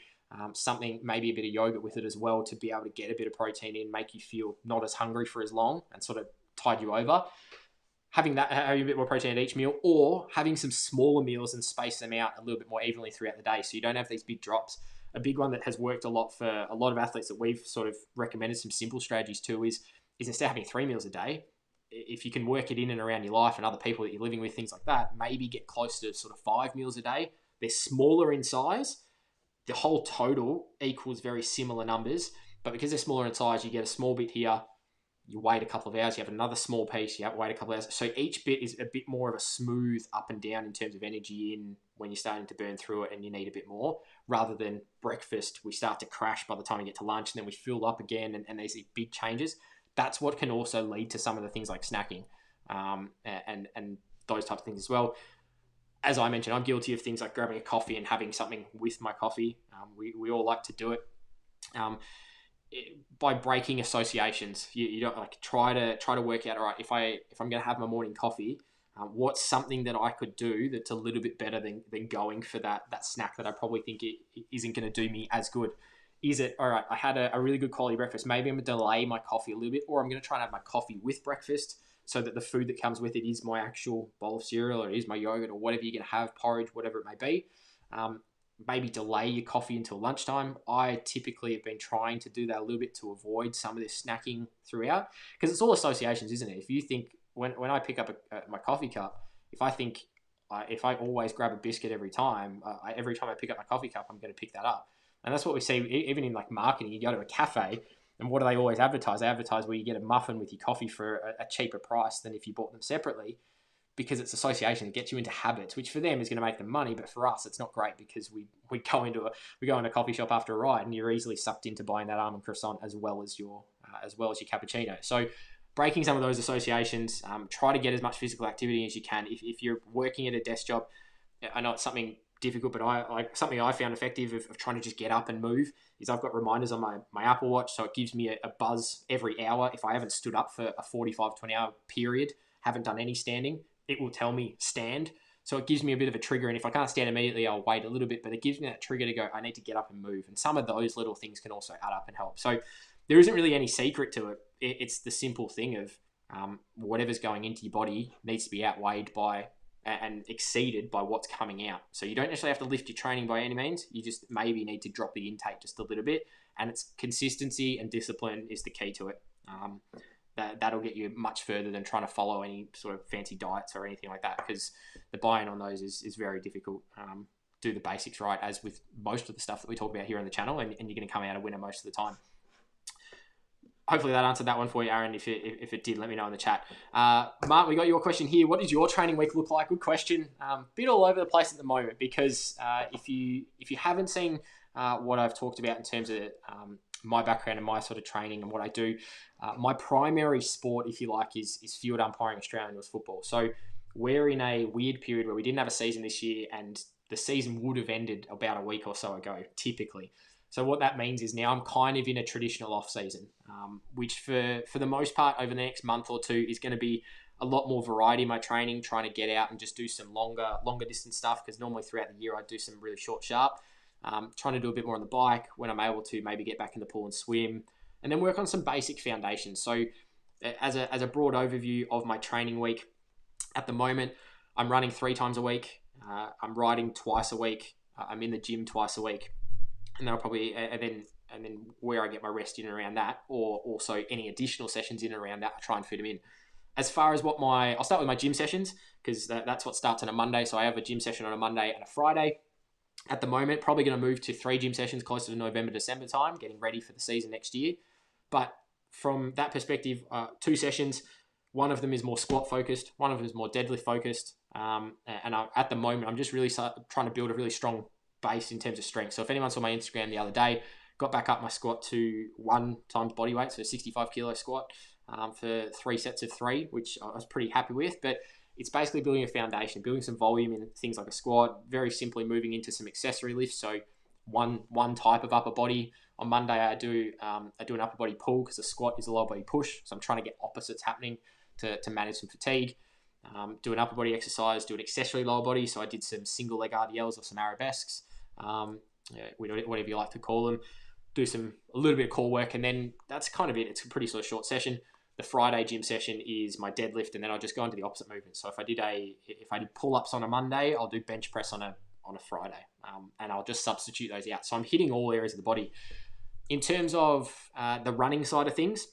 S1: something, maybe a bit of yogurt with it as well, to be able to get a bit of protein in, make you feel not as hungry for as long and sort of tide you over. Having a bit more protein at each meal, or having some smaller meals and space them out a little bit more evenly throughout the day, so you don't have these big drops. A big one that has worked a lot for a lot of athletes that we've sort of recommended some simple strategies to is instead of having 3 meals a day, if you can work it in and around your life and other people that you're living with, things like that, maybe get close to sort of 5 meals a day. They're smaller in size. The whole total equals very similar numbers, but because they're smaller in size, you get a small bit here, you wait a couple of hours, you have another small piece, you have to wait a couple of hours. So each bit is a bit more of a smooth up and down in terms of energy in when you're starting to burn through it and you need a bit more, rather than breakfast, we start to crash by the time we get to lunch and then we fill up again, and there's these big changes. That's what can also lead to some of the things like snacking and those types of things as well. As I mentioned, I'm guilty of things like grabbing a coffee and having something with my coffee. We all like to do it. By breaking associations, you don't like try to work out, all right, if I'm going to have my morning coffee, what's something that I could do that's a little bit better than going for that snack that I probably think it isn't going to do me as good. Is it, all right, I had a really good quality breakfast, maybe I'm going to delay my coffee a little bit, or I'm going to try and have my coffee with breakfast so that the food that comes with it is my actual bowl of cereal, or it is my yogurt, or whatever you're going to have, porridge, whatever it may be. Maybe delay your coffee until lunchtime. I typically have been trying to do that a little bit to avoid some of this snacking throughout, because it's all associations, isn't it? If you think, when I pick up my coffee cup, if I think if I always grab a biscuit every time I pick up my coffee cup, I'm going to pick that up. And that's what we see even in like marketing. You go to a cafe, and what do they always advertise? They advertise where you get a muffin with your coffee for a cheaper price than if you bought them separately, because it's association. It gets you into habits, which for them is going to make them money, but for us, it's not great, because we go into a coffee shop after a ride, and you're easily sucked into buying that almond croissant as well as your cappuccino. So breaking some of those associations, try to get as much physical activity as you can. If you're working at a desk job, I know it's something difficult, but something I found effective of trying to just get up and move is I've got reminders on my Apple Watch, so it gives me a buzz every hour. If I haven't stood up for a 45 to an hour period, haven't done any standing, it will tell me stand. So it gives me a bit of a trigger, and if I can't stand immediately, I'll wait a little bit, but it gives me that trigger to go, I need to get up and move. And some of those little things can also add up and help. So there isn't really any secret to it. It's the simple thing of whatever's going into your body needs to be outweighed by and exceeded by what's coming out. So you don't necessarily have to lift your training by any means. You just maybe need to drop the intake just a little bit, and it's consistency and discipline is the key to it. That'll get you much further than trying to follow any sort of fancy diets or anything like that, because the buy-in on those is very difficult. Do the basics right, as with most of the stuff that we talk about here on the channel, and you're going to come out a winner most of the time. Hopefully that answered that one for you, Aaron. If it did, let me know in the chat. Mark, we got your question here. What does your training week look like? Good question. Bit all over the place at the moment, because if you haven't seen what I've talked about in terms of my background and my sort of training and what I do, my primary sport, if you like, is field umpiring Australian rules football. So we're in a weird period where we didn't have a season this year, and the season would have ended about a week or so ago, typically. So what that means is now I'm kind of in a traditional off season, which for the most part over the next month or two is going to be a lot more variety in my training, trying to get out and just do some longer distance stuff, because normally throughout the year I do some really short, sharp. Trying to do a bit more on the bike when I'm able to, maybe get back in the pool and swim, and then work on some basic foundations. So as a broad overview of my training week, at the moment, I'm running 3 times a week. I'm riding twice a week. I'm in the gym twice a week, and then I'll probably and then where I get my rest in and around that, or also any additional sessions in and around that, I try and fit them in. As far as I'll start with my gym sessions, because that's what starts on a Monday. So I have a gym session on a Monday and a Friday. At the moment, probably going to move to 3 gym sessions closer to November, December time, getting ready for the season next year. But from that perspective, 2 sessions. One of them is more squat focused. One of them is more deadlift focused. At the moment, I'm just really trying to build a really strong base in terms of strength. So if anyone saw my Instagram the other day, got back up my squat to 1 times body weight, so 65 kilo squat for 3 sets of 3, which I was pretty happy with. But it's basically building a foundation, building some volume in things like a squat, very simply moving into some accessory lifts. So one type of upper body. On Monday, I do an upper body pull, because the squat is a lower body push. So I'm trying to get opposites happening to manage some fatigue. Do an upper body exercise, do an accessory lower body. So I did some single leg RDLs or some arabesques, whatever you like to call them. Do a little bit of core work, and then that's kind of it. It's a pretty sort of short session. The Friday gym session is my deadlift, and then I'll just go into the opposite movement. So if I did pull-ups on a Monday, I'll do bench press on a Friday, and I'll just substitute those out. So I'm hitting all areas of the body. In terms of the running side of things,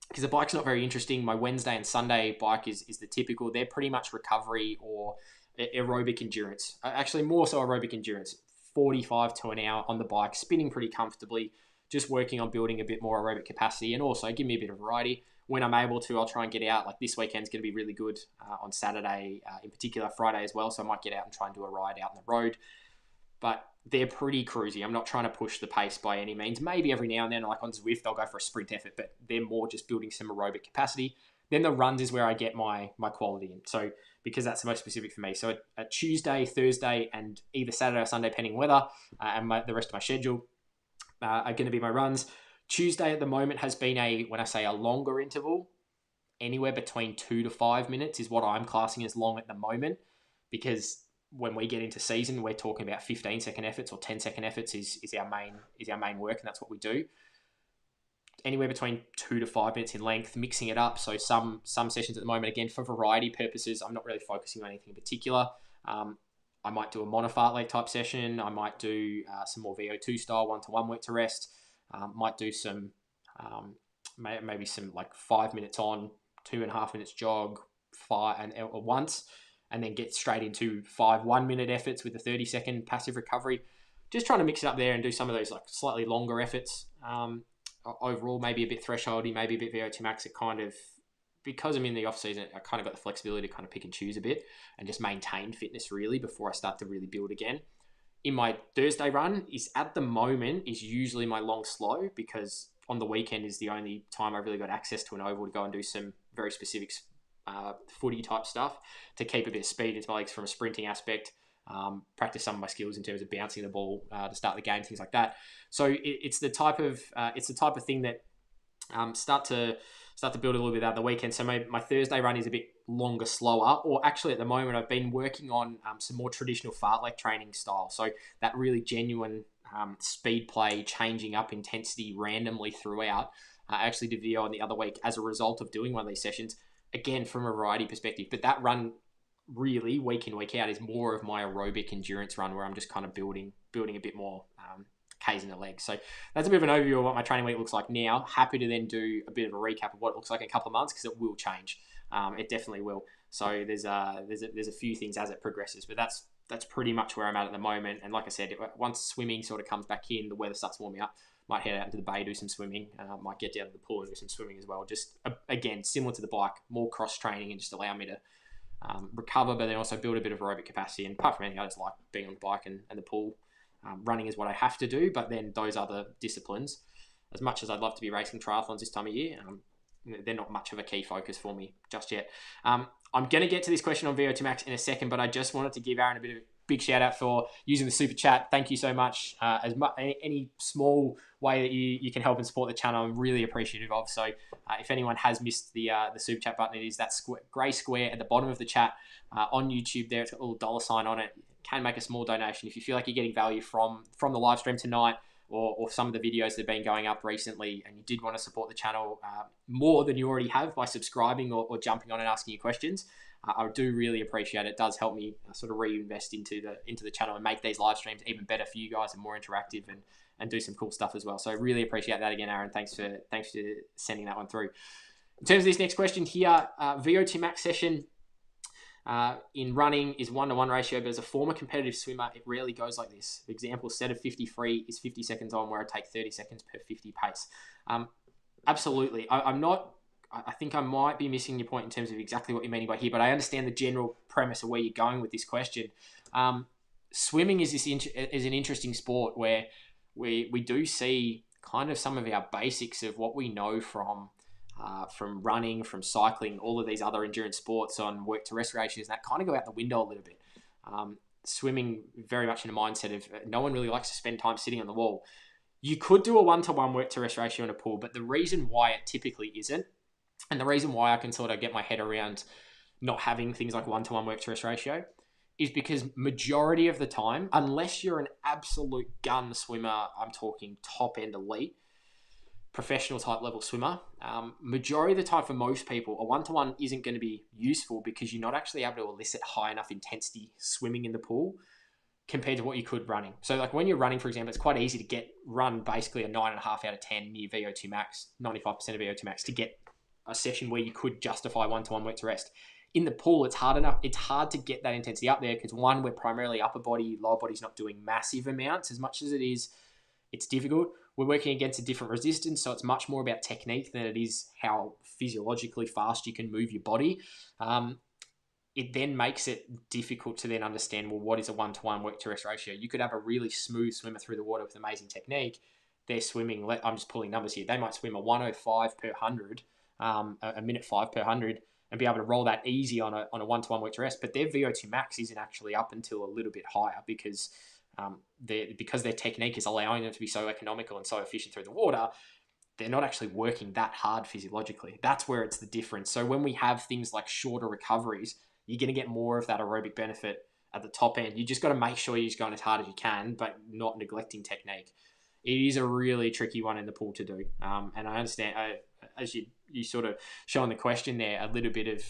S1: because the bike's not very interesting, my Wednesday and Sunday bike is the typical. They're pretty much recovery or aerobic endurance. Actually, more so aerobic endurance. 45 to an hour on the bike, spinning pretty comfortably, just working on building a bit more aerobic capacity, and also give me a bit of variety. When I'm able to, I'll try and get out. Like this weekend's going to be really good on Saturday, in particular Friday as well. So I might get out and try and do a ride out on the road. But they're pretty cruisy. I'm not trying to push the pace by any means. Maybe every now and then, like on Zwift, I'll go for a sprint effort, but they're more just building some aerobic capacity. Then the runs is where I get my quality in. So because that's the most specific for me. So a Tuesday, Thursday, and either Saturday or Sunday, pending weather, and the rest of my schedule are going to be my runs. Tuesday at the moment has been when I say a longer interval, anywhere between 2 to 5 minutes is what I'm classing as long at the moment, because when we get into season, we're talking about 15-second efforts or 10-second efforts is our main work, and that's what we do. Anywhere between 2 to 5 minutes in length, mixing it up. So some sessions at the moment, again, for variety purposes, I'm not really focusing on anything in particular. I might do a monofartlek type session. I might do some more VO2 style, 1-to-1 work to rest. Might do some, maybe some like 5 minutes on, 2.5 minutes jog, once, and then get straight into 5 1-minute efforts with a 30-second passive recovery. Just trying to mix it up there and do some of those like slightly longer efforts. Overall, maybe a bit thresholdy, maybe a bit VO2 max. It kind of, because I'm in the off season, I kind of got the flexibility to kind of pick and choose a bit and just maintain fitness really before I start to really build again. In my Thursday run is usually my long slow, because on the weekend is the only time I've really got access to an oval to go and do some very specific footy type stuff to keep a bit of speed into my legs from a sprinting aspect. Practice some of my skills in terms of bouncing the ball to start the game, things like that. So it's the type of thing that start to build a little bit out the weekend. So my Thursday run is a bit longer, slower, or actually at the moment I've been working on some more traditional fartlek training style. So that really genuine speed play, changing up intensity randomly throughout. I actually did a video on the other week as a result of doing one of these sessions, again from a variety perspective. But that run really week in, week out is more of my aerobic endurance run, where I'm just kind of building a bit more Ks in the legs. So that's a bit of an overview of what my training week looks like now. Happy to then do a bit of a recap of what it looks like in a couple of months, because it will change. It definitely will. So there's a few things as it progresses, but that's pretty much where I'm at the moment. And like I said, once swimming sort of comes back in, the weather starts warming up, might head out into the bay, do some swimming, might get down to the pool and do some swimming as well. Just again, similar to the bike, more cross training and just allow me to recover, but then also build a bit of aerobic capacity. And apart from anything, I just like being on the bike and the pool. Running is what I have to do, but then those other disciplines, as much as I'd love to be racing triathlons this time of year, they're not much of a key focus for me just yet. I'm going to get to this question on VO2 max in a second, but I just wanted to give Aaron a bit big shout out for using the super chat. Thank you so much. Any small way that you can help and support the channel, I'm really appreciative of. So if anyone has missed the super chat button, it is that grey square at the bottom of the chat on YouTube there. It's got a little dollar sign on it. You can make a small donation if you feel like you're getting value from the live stream tonight, or some of the videos that have been going up recently, and you did want to support the channel more than you already have by subscribing or jumping on and asking you questions. I do really appreciate it. It does help me sort of reinvest into the channel and make these live streams even better for you guys and more interactive, and do some cool stuff as well. So I really appreciate that again, Aaron. Thanks for sending that one through. In terms of this next question here, VO2 max session in running is 1-to-1 ratio, but as a former competitive swimmer, it rarely goes like this. For example, set of 50 free is 50 seconds on, where I take 30 seconds per 50 pace. Absolutely. I think I might be missing your point in terms of exactly what you're meaning by here, but I understand the general premise of where you're going with this question. Swimming is an interesting sport where we do see kind of some of our basics of what we know from running, from cycling, all of these other endurance sports on work to rest ratios, that kind of go out the window a little bit. Swimming very much in a mindset of no one really likes to spend time sitting on the wall. You could do a 1-to-1 work to rest ratio in a pool, but the reason why it typically isn't, and the reason why I can sort of get my head around not having things like 1-to-1 work to rest ratio, is because majority of the time, unless you're an absolute gun swimmer, I'm talking top end elite, professional type level swimmer, majority of the time for most people, a 1-to-1 isn't going to be useful because you're not actually able to elicit high enough intensity swimming in the pool compared to what you could running. So like when you're running, for example, it's quite easy to run basically a 9.5 out of 10 near VO2 max, 95% of VO2 max, to get a session where you could justify 1-to-1 work to rest. In the pool, it's hard enough. It's hard to get that intensity up there because, one, we're primarily upper body, lower body's not doing massive amounts as much as it is. It's difficult. We're working against a different resistance, so it's much more about technique than it is how physiologically fast you can move your body. It then makes it difficult to then understand, well, what is a 1-to-1 work to rest ratio? You could have a really smooth swimmer through the water with amazing technique. They're swimming, I'm just pulling numbers here, they might swim a 105 per 100, a minute 5 per 100, and be able to roll that easy on a 1-to-1 work to rest. But their VO2 max isn't actually up until a little bit higher because their technique is allowing them to be so economical and so efficient through the water. They're not actually working that hard physiologically. That's where it's the difference. So when we have things like shorter recoveries, you're going to get more of that aerobic benefit at the top end. You just got to make sure you're just going as hard as you can, but not neglecting technique. It is a really tricky one in the pool to do. And I understand, as you sort of show in the question there, a little bit of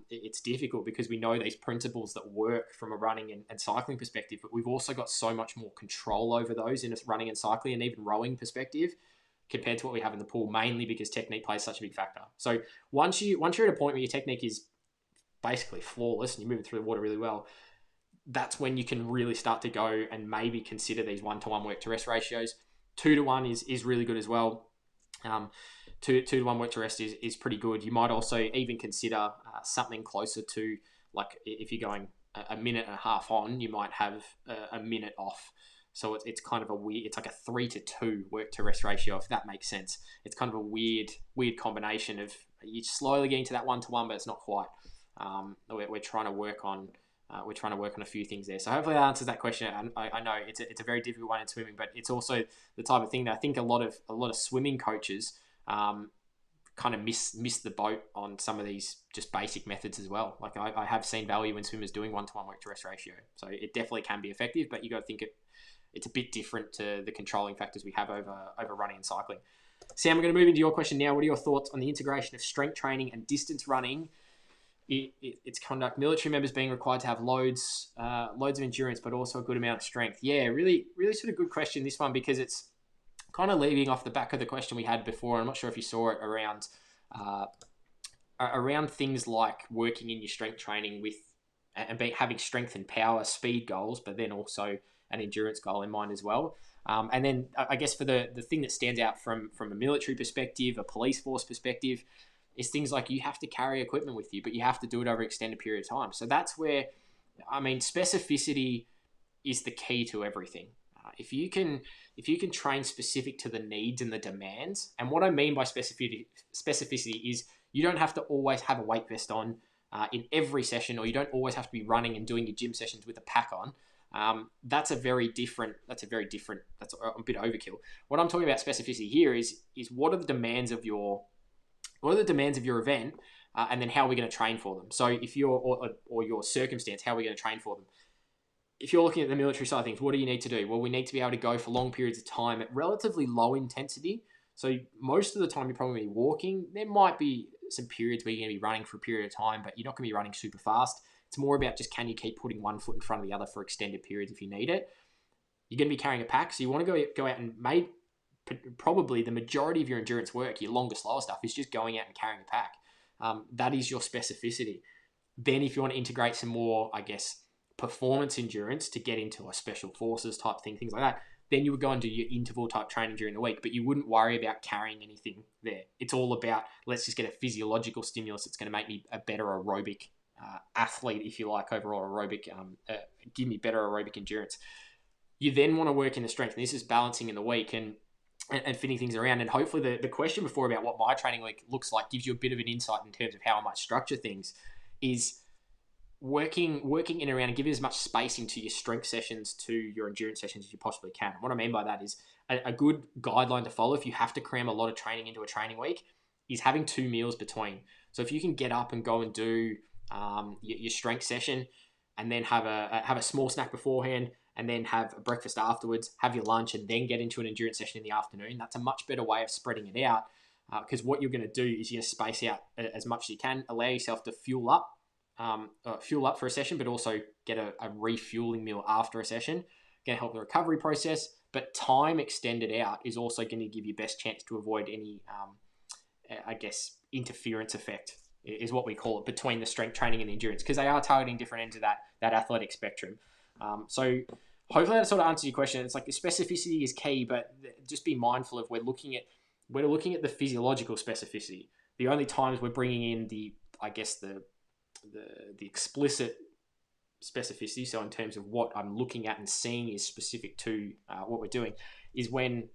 S1: it's difficult because we know these principles that work from a running and cycling perspective, but we've also got so much more control over those in a running and cycling and even rowing perspective compared to what we have in the pool, mainly because technique plays such a big factor. So once you're at a point where your technique is basically flawless and you're moving through the water really well, that's when you can really start to go and maybe consider these 1-to-1 work to rest ratios. 2-to-1 is really good as well. 2-to-1 work to rest is pretty good. You might also even consider something closer to, like if you're going a minute and a half on, you might have a minute off. So it's kind of it's like a 3-to-2 work to rest ratio, if that makes sense. It's kind of a weird combination of you're slowly getting to that 1-to-1, but it's not quite. We're trying to work on a few things there. So hopefully that answers that question. I know it's a very difficult one in swimming, but it's also the type of thing that I think a lot of swimming coaches kind of miss the boat on some of these just basic methods as well. Like I have seen value in swimmers doing 1-to-1 work to rest ratio. So it definitely can be effective, but you got to think it's a bit different to the controlling factors we have over running and cycling. Sam, we're going to move into your question now. What are your thoughts on the integration of strength training and distance running? Its conduct, military members being required to have loads of endurance, but also a good amount of strength. Yeah, really, really sort of good question, this one, because it's kind of leading off the back of the question we had before. I'm not sure if you saw it around things like working in your strength training having strength and power, speed goals, but then also an endurance goal in mind as well. And then I guess for the thing that stands out from a military perspective, a police force perspective, is things like you have to carry equipment with you, but you have to do it over an extended period of time. So that's where, specificity is the key to everything. If you can train specific to the needs and the demands, and what I mean by specificity is you don't have to always have a weight vest on in every session, or you don't always have to be running and doing your gym sessions with a pack on. That's a bit overkill. What I'm talking about specificity here is what are the demands of your event, and then how are we going to train for them? So if or your circumstance, how are we going to train for them? If you're looking at the military side of things, what do you need to do? Well, we need to be able to go for long periods of time at relatively low intensity. So most of the time you're probably going to be walking. There might be some periods where you're going to be running for a period of time, but you're not going to be running super fast. It's more about just, can you keep putting one foot in front of the other for extended periods if you need it. You're going to be carrying a pack, so you want to go out and probably the majority of your endurance work, your longer, slower stuff, is just going out and carrying a pack. That is your specificity. Then if you want to integrate some more, I guess, performance endurance to get into a special forces type thing, things like that, then you would go and do your interval type training during the week, but you wouldn't worry about carrying anything there. It's all about, let's just get a physiological stimulus that's going to make me a better aerobic athlete, if you like, overall aerobic, give me better aerobic endurance. You then want to work in the strength, and this is balancing in the week and fitting things around. And hopefully the question before about what my training week looks like gives you a bit of an insight in terms of how I might structure things, is working in around and giving as much spacing to your strength sessions to your endurance sessions as you possibly can. What I mean by that is a good guideline to follow if you have to cram a lot of training into a training week is having 2 meals between. So if you can get up and go and do your strength session, and then have a small snack beforehand, and then have a breakfast afterwards, have your lunch, and then get into an endurance session in the afternoon, that's a much better way of spreading it out, because what you're going to do is you're going to space out as much as you can, allow yourself to fuel up for a session, but also get a refueling meal after a session. Going to help the recovery process, but time extended out is also going to give you best chance to avoid any, I guess, interference effect is what we call it, between the strength training and the endurance, because they are targeting different ends of that athletic spectrum. So hopefully that sort of answers your question. It's like the specificity is key, but just be mindful of we're looking at the physiological specificity. The only times we're bringing in the explicit specificity, so in terms of what I'm looking at and seeing is specific to what we're doing, is when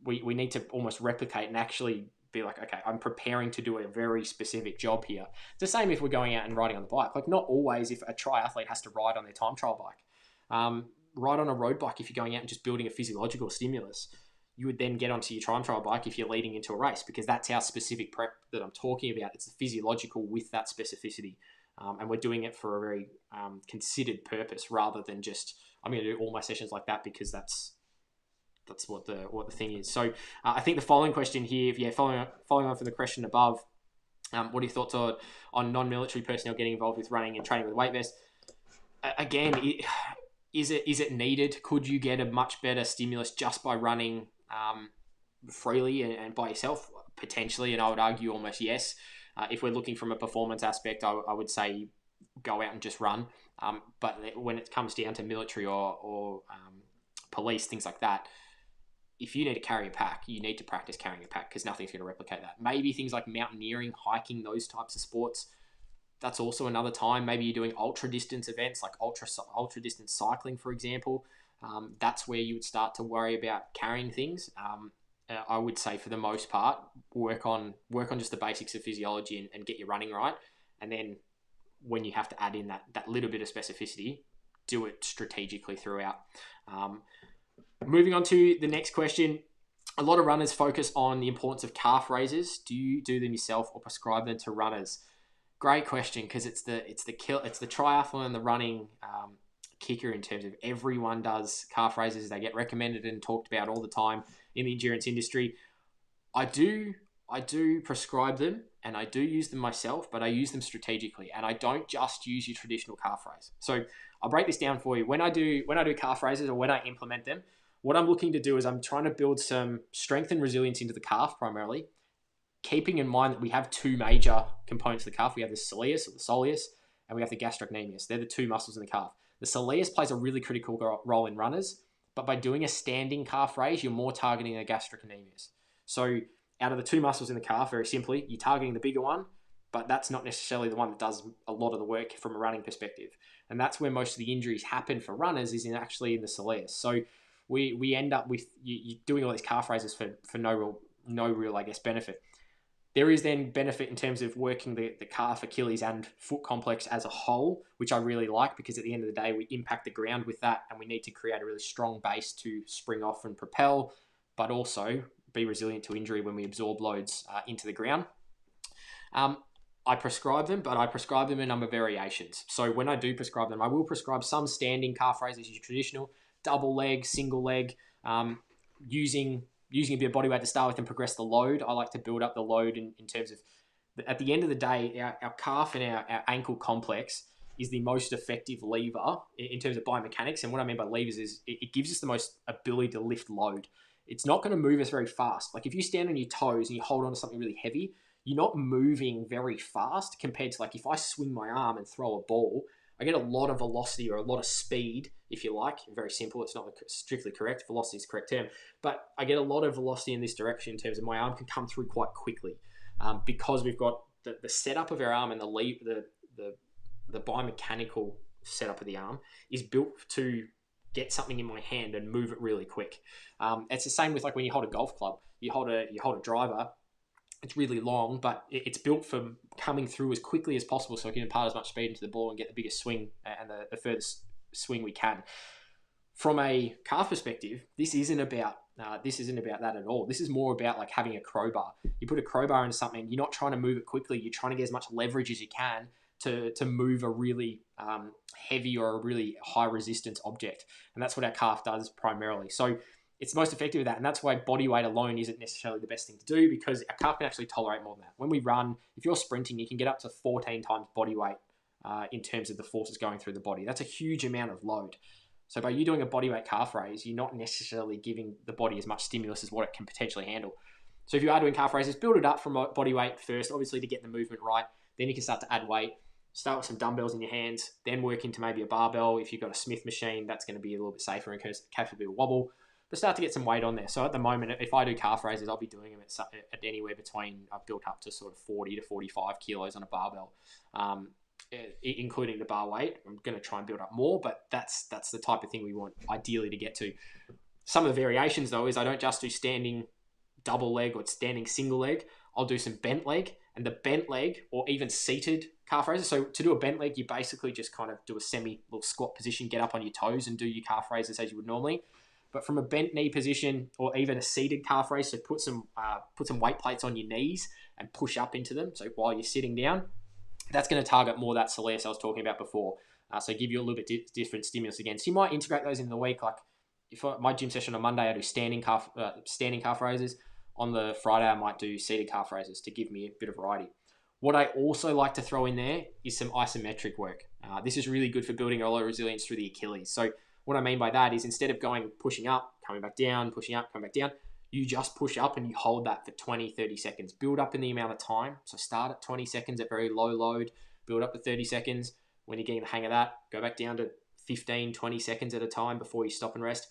S1: we need to almost replicate and actually be like, okay, I'm preparing to do a very specific job here. It's the same if we're going out and riding on the bike. Like, not always if a triathlete has to ride on their time trial bike. Ride on a road bike if you're going out and just building a physiological stimulus. You would then get onto your time trial bike if you're leading into a race, because that's our specific prep that I'm talking about. It's the physiological with that specificity. And we're doing it for a very considered purpose, rather than just, I'm going to do all my sessions like that because that's what the thing is. So I think the following question here, following on from the question above, what are your thoughts on non-military personnel getting involved with running and training with a weight vest? Again, is it needed? Could you get a much better stimulus just by running freely and by yourself? Potentially, and I would argue almost yes. If we're looking from a performance aspect, I would say go out and just run. But when it comes down to military or police, things like that, if you need to carry a pack, you need to practice carrying a pack, because nothing's going to replicate that. Maybe things like mountaineering, hiking, those types of sports, that's also another time. Maybe you're doing ultra distance events like ultra distance cycling, for example. That's where you would start to worry about carrying things. I would say for the most part, work on just the basics of physiology and get your running right. And then when you have to add in that little bit of specificity, do it strategically throughout. Moving on to the next question. A lot of runners focus on the importance of calf raises. Do you do them yourself or prescribe them to runners? Great question, because it's the triathlon and the running kicker in terms of everyone does calf raises. They get recommended and talked about all the time in the endurance industry. I do prescribe them and I do use them myself, but I use them strategically, and I don't just use your traditional calf raise. So I'll break this down for you. When I do calf raises, or when I implement them, what I'm looking to do is I'm trying to build some strength and resilience into the calf primarily, keeping in mind that we have 2 major components of the calf. We have the soleus or the soleus, and we have the gastrocnemius. They're the 2 muscles in the calf. The soleus plays a really critical role in runners, but by doing a standing calf raise, you're more targeting the gastrocnemius. So out of the 2 muscles in the calf, very simply, you're targeting the bigger one, but that's not necessarily the one that does a lot of the work from a running perspective. And that's where most of the injuries happen for runners, is actually in the soleus. So we end up with you doing all these calf raises for no real, I guess, benefit. There is then benefit in terms of working the calf, Achilles, and foot complex as a whole, which I really like, because at the end of the day, we impact the ground with that, and we need to create a really strong base to spring off and propel, but also be resilient to injury when we absorb loads into the ground. I prescribe them, but I prescribe them in a number of variations. So when I do prescribe them, I will prescribe some standing calf raises, your traditional double leg, single leg, using a bit of body weight to start with and progress the load. I like to build up the load in terms of, at the end of the day, our calf and our ankle complex is the most effective lever in terms of biomechanics. And what I mean by levers is it gives us the most ability to lift load. It's not going to move us very fast. Like if you stand on your toes and you hold on to something really heavy, you're not moving very fast compared to, like, if I swing my arm and throw a ball, I get a lot of velocity or a lot of speed, if you like. Very simple. It's not strictly correct. Velocity is the correct term. But I get a lot of velocity in this direction in terms of my arm can come through quite quickly, because we've got the setup of our arm, and the biomechanical setup of the arm is built to get something in my hand and move it really quick. It's the same with, like, when you hold a golf club. You hold a driver. It's really long, but it's built for coming through as quickly as possible, so we can impart as much speed into the ball and get the biggest swing and the furthest swing we can. From a calf perspective, this isn't about that at all. This is more about, like, having a crowbar. You put a crowbar into something, you're not trying to move it quickly. You're trying to get as much leverage as you can to move a really heavy or a really high resistance object, and that's what our calf does primarily. So it's most effective with that, and that's why body weight alone isn't necessarily the best thing to do, because our calf can actually tolerate more than that. When we run, if you're sprinting, you can get up to 14 times body weight in terms of the forces going through the body. That's a huge amount of load. So by you doing a body weight calf raise, you're not necessarily giving the body as much stimulus as what it can potentially handle. So if you are doing calf raises, build it up from body weight first, obviously, to get the movement right. Then you can start to add weight. Start with some dumbbells in your hands, then work into maybe a barbell. If you've got a Smith machine, that's going to be a little bit safer in case a bit of wobble. But start to get some weight on there. So at the moment, if I do calf raises, I'll be doing them at anywhere between, I've built up to sort of 40 to 45 kilos on a barbell, including the bar weight. I'm going to try and build up more, but that's the type of thing we want ideally to get to. Some of the variations, though, is I don't just do standing double leg or standing single leg. I'll do some bent leg, and the bent leg, or even seated calf raises. So to do a bent leg, you basically just kind of do a little squat position, get up on your toes and do your calf raises as you would normally. But from a bent knee position, or even a seated calf raise, so put some weight plates on your knees and push up into them. So while you're sitting down, that's going to target more that soleus I was talking about before. So give you a little bit different stimulus again. So you might integrate those in the week. Like my gym session on Monday, I do standing calf raises. On the Friday, I might do seated calf raises to give me a bit of variety. What I also like to throw in there is some isometric work. This is really good for building a lot of resilience through the Achilles. So what I mean by that is, instead of pushing up, coming back down, pushing up, coming back down, you just push up and you hold that for 20, 30 seconds. Build up in the amount of time. So start at 20 seconds at very low load, build up to 30 seconds. When you're getting the hang of that, go back down to 15, 20 seconds at a time before you stop and rest.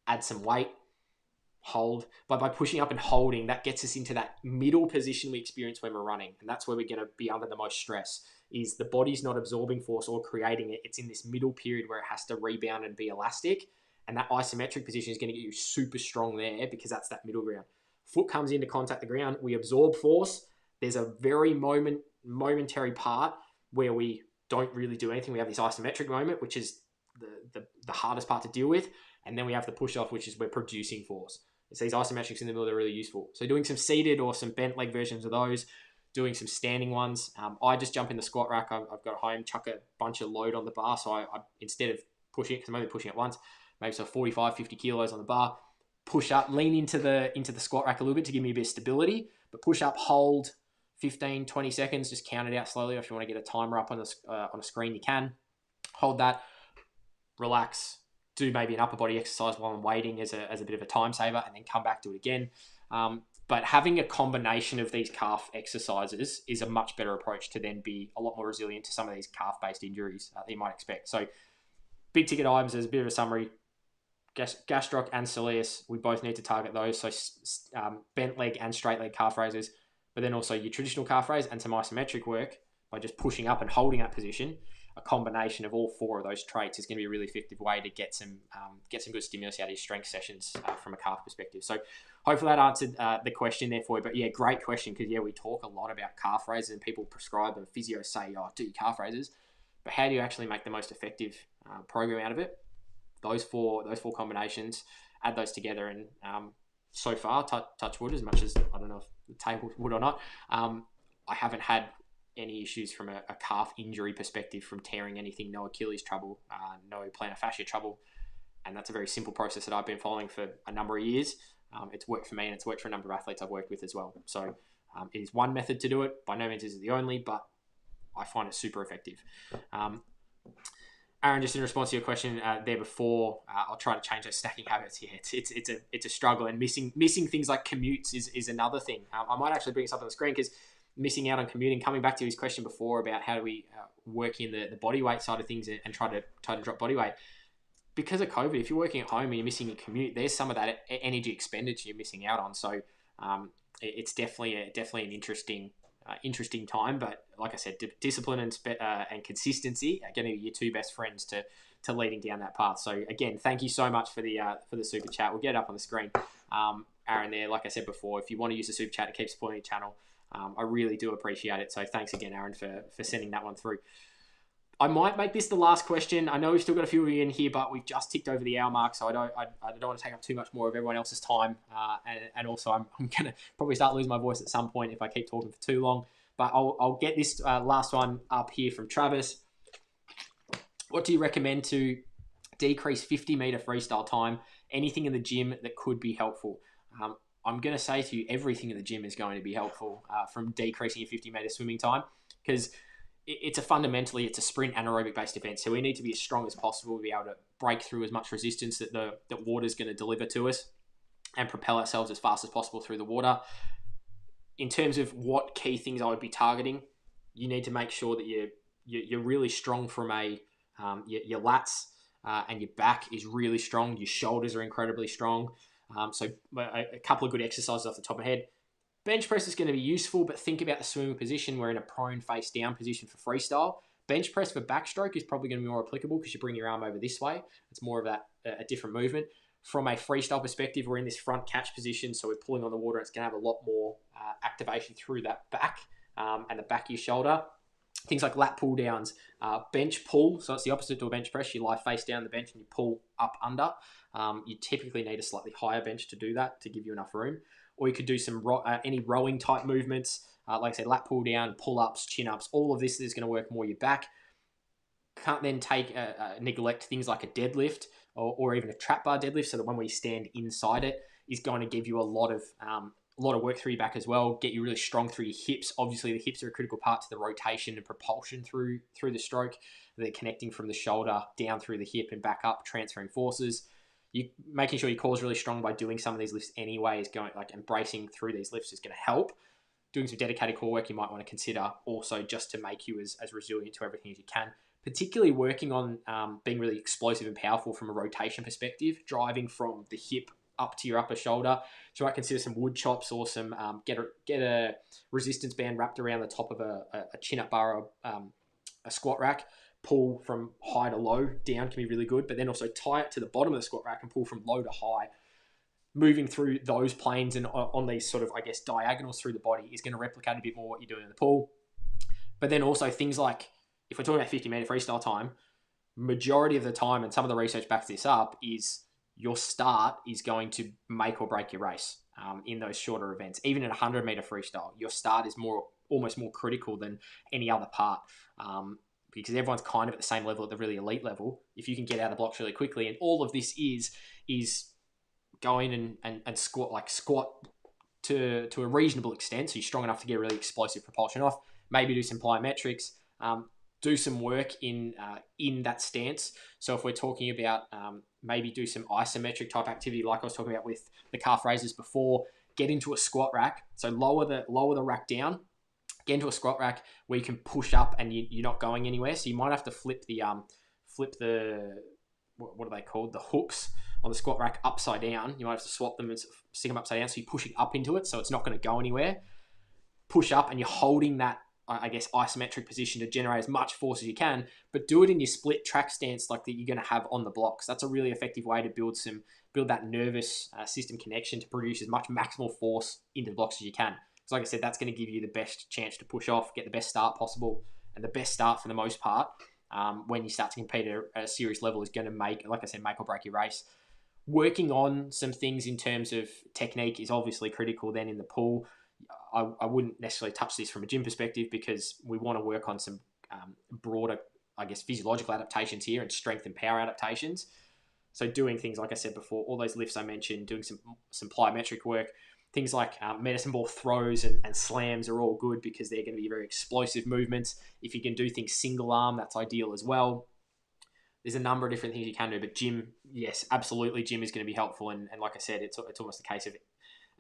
S1: Add some weight, hold. But by pushing up and holding, that gets us into that middle position we experience when we're running. And that's where we're going to be under the most stress, is the body's not absorbing force or creating it. It's in this middle period where it has to rebound and be elastic. And that isometric position is going to get you super strong there, because that's that middle ground. Foot comes into contact the ground. We absorb force. There's a very momentary part where we don't really do anything. We have this isometric moment, which is the hardest part to deal with. And then we have the push off, which is we're producing force. It's these isometrics in the middle that are really useful. So doing some seated or some bent leg versions of those, doing some standing ones. I just jump in the squat rack. I've got home, chuck a bunch of load on the bar. So I instead of pushing it, because I'm only pushing it once, maybe so 45, 50 kilos on the bar, push up, lean into the squat rack a little bit to give me a bit of stability, but push up, hold 15, 20 seconds, just count it out slowly. If you want to get a timer up on a screen, you can. Hold that, relax, do maybe an upper body exercise while I'm waiting as a bit of a time saver, and then come back to it again. But having a combination of these calf exercises is a much better approach to then be a lot more resilient to some of these calf-based injuries that you might expect. So big ticket items, as a bit of a summary: gastroc and soleus, we both need to target those. So bent leg and straight leg calf raises, but then also your traditional calf raise and some isometric work by just pushing up and holding that position. a combination of all 4 of those traits is going to be a really effective way to get some good stimulus out of your strength sessions from a calf perspective. So hopefully that answered the question there for you. But yeah, great question, because yeah, we talk a lot about calf raises and people prescribe them. Physios say, oh, do your calf raises, but how do you actually make the most effective program out of it? Those four combinations, add those together, and so far, touch wood, as much as I don't know if the table would or not, I haven't had any issues from a calf injury perspective from tearing anything. No Achilles trouble, no plantar fascia trouble, and that's a very simple process that I've been following for a number of years. It's worked for me, and it's worked for a number of athletes I've worked with as well. So it is one method to do it. By no means is it the only, but I find it super effective. Aaron, just in response to your question there before, I'll try to change those stacking habits. Yeah, it's a struggle, and missing things like commutes is another thing. I might actually bring this up on the screen, because missing out on commuting. Coming back to his question before about how do we work in the body weight side of things and try to drop body weight. Because of COVID, if you're working at home and you're missing a commute, there's some of that energy expenditure you're missing out on. So it's definitely an interesting time. But like I said, discipline and consistency are going to be your 2 best friends to leading down that path. So again, thank you so much for the super chat. We'll get it up on the screen. Aaron there, like I said before, if you want to use the super chat to keep supporting the channel, I really do appreciate it. So thanks again, Aaron, for sending that one through. I might make this the last question. I know we've still got a few of you in here, but we've just ticked over the hour mark, so I don't want to take up too much more of everyone else's time. And also, I'm going to probably start losing my voice at some point if I keep talking for too long. But I'll get this last one up here from Travis. What do you recommend to decrease 50-meter freestyle time? Anything in the gym that could be helpful? I'm going to say to you, everything in the gym is going to be helpful from decreasing your 50-meter swimming time, because it's a sprint anaerobic based event. So we need to be as strong as possible to be able to break through as much resistance that water is going to deliver to us and propel ourselves as fast as possible through the water. In terms of what key things I would be targeting, you need to make sure that you're really strong from your lats and your back is really strong. Your shoulders are incredibly strong. So a couple of good exercises off the top of my head. Bench press is going to be useful, but think about the swimming position. We're in a prone face down position for freestyle. Bench press for backstroke is probably going to be more applicable because you bring your arm over this way. It's more of a different movement. From a freestyle perspective, we're in this front catch position, so we're pulling on the water. It's going to have a lot more activation through that back and the back of your shoulder. Things like lat pull downs, bench pull. So it's the opposite to a bench press. You lie face down the bench and you pull up under. You typically need a slightly higher bench to do that to give you enough room. Or you could do some any rowing type movements, like I said, lat pull down, pull ups, chin ups. All of this is going to work more your back. Can't then neglect things like a deadlift or even a trap bar deadlift. So the one where you stand inside it is going to give you a lot of work through your back as well. Get you really strong through your hips. Obviously, the hips are a critical part to the rotation and propulsion through the stroke. They're connecting from the shoulder down through the hip and back up, transferring forces. You making sure your core is really strong by doing some of these lifts anyway is going embracing through these lifts is going to help. Doing some dedicated core work you might want to consider also just to make you as resilient to everything as you can. Particularly working on being really explosive and powerful from a rotation perspective, driving from the hip up to your upper shoulder. So you might consider some wood chops or some get a resistance band wrapped around the top of a chin-up bar or a squat rack. Pull from high to low down can be really good, but then also tie it to the bottom of the squat rack and pull from low to high. Moving through those planes and on these sort of, diagonals through the body is going to replicate a bit more what you're doing in the pull. But then also things like, if we're talking about 50-meter freestyle time, majority of the time, and some of the research backs this up, is your start is going to make or break your race in those shorter events. Even at 100-meter freestyle, your start is almost more critical than any other part. Because everyone's kind of at the same level at the really elite level. If you can get out of blocks really quickly, and all of this is going and squat to a reasonable extent, so you're strong enough to get really explosive propulsion off. Maybe do some plyometrics, do some work in that stance. So if we're talking about maybe do some isometric type activity, like I was talking about with the calf raises before, get into a squat rack. So lower the rack down. Get into a squat rack where you can push up and you're not going anywhere. So you might have to flip the what are they called? The hooks on the squat rack upside down. You might have to swap them and stick them upside down. So you're pushing up into it, so it's not going to go anywhere. Push up and you're holding that I guess, isometric position to generate as much force as you can, but do it in your split track stance like that you're going to have on the blocks. That's a really effective way to build that nervous system connection to produce as much maximal force into the blocks as you can. Because like I said, that's going to give you the best chance to push off, get the best start possible, and the best start for the most part when you start to compete at a serious level is going to make or break your race. Working on some things in terms of technique is obviously critical then in the pool. I wouldn't necessarily touch this from a gym perspective because we want to work on some broader, I guess, physiological adaptations here and strength and power adaptations. So doing things, like I said before, all those lifts I mentioned, doing some plyometric work, things like medicine ball throws and slams are all good because they're going to be very explosive movements. If you can do things single arm, that's ideal as well. There's a number of different things you can do, but gym, yes, absolutely, gym is going to be helpful. And like I said, it's almost a case of,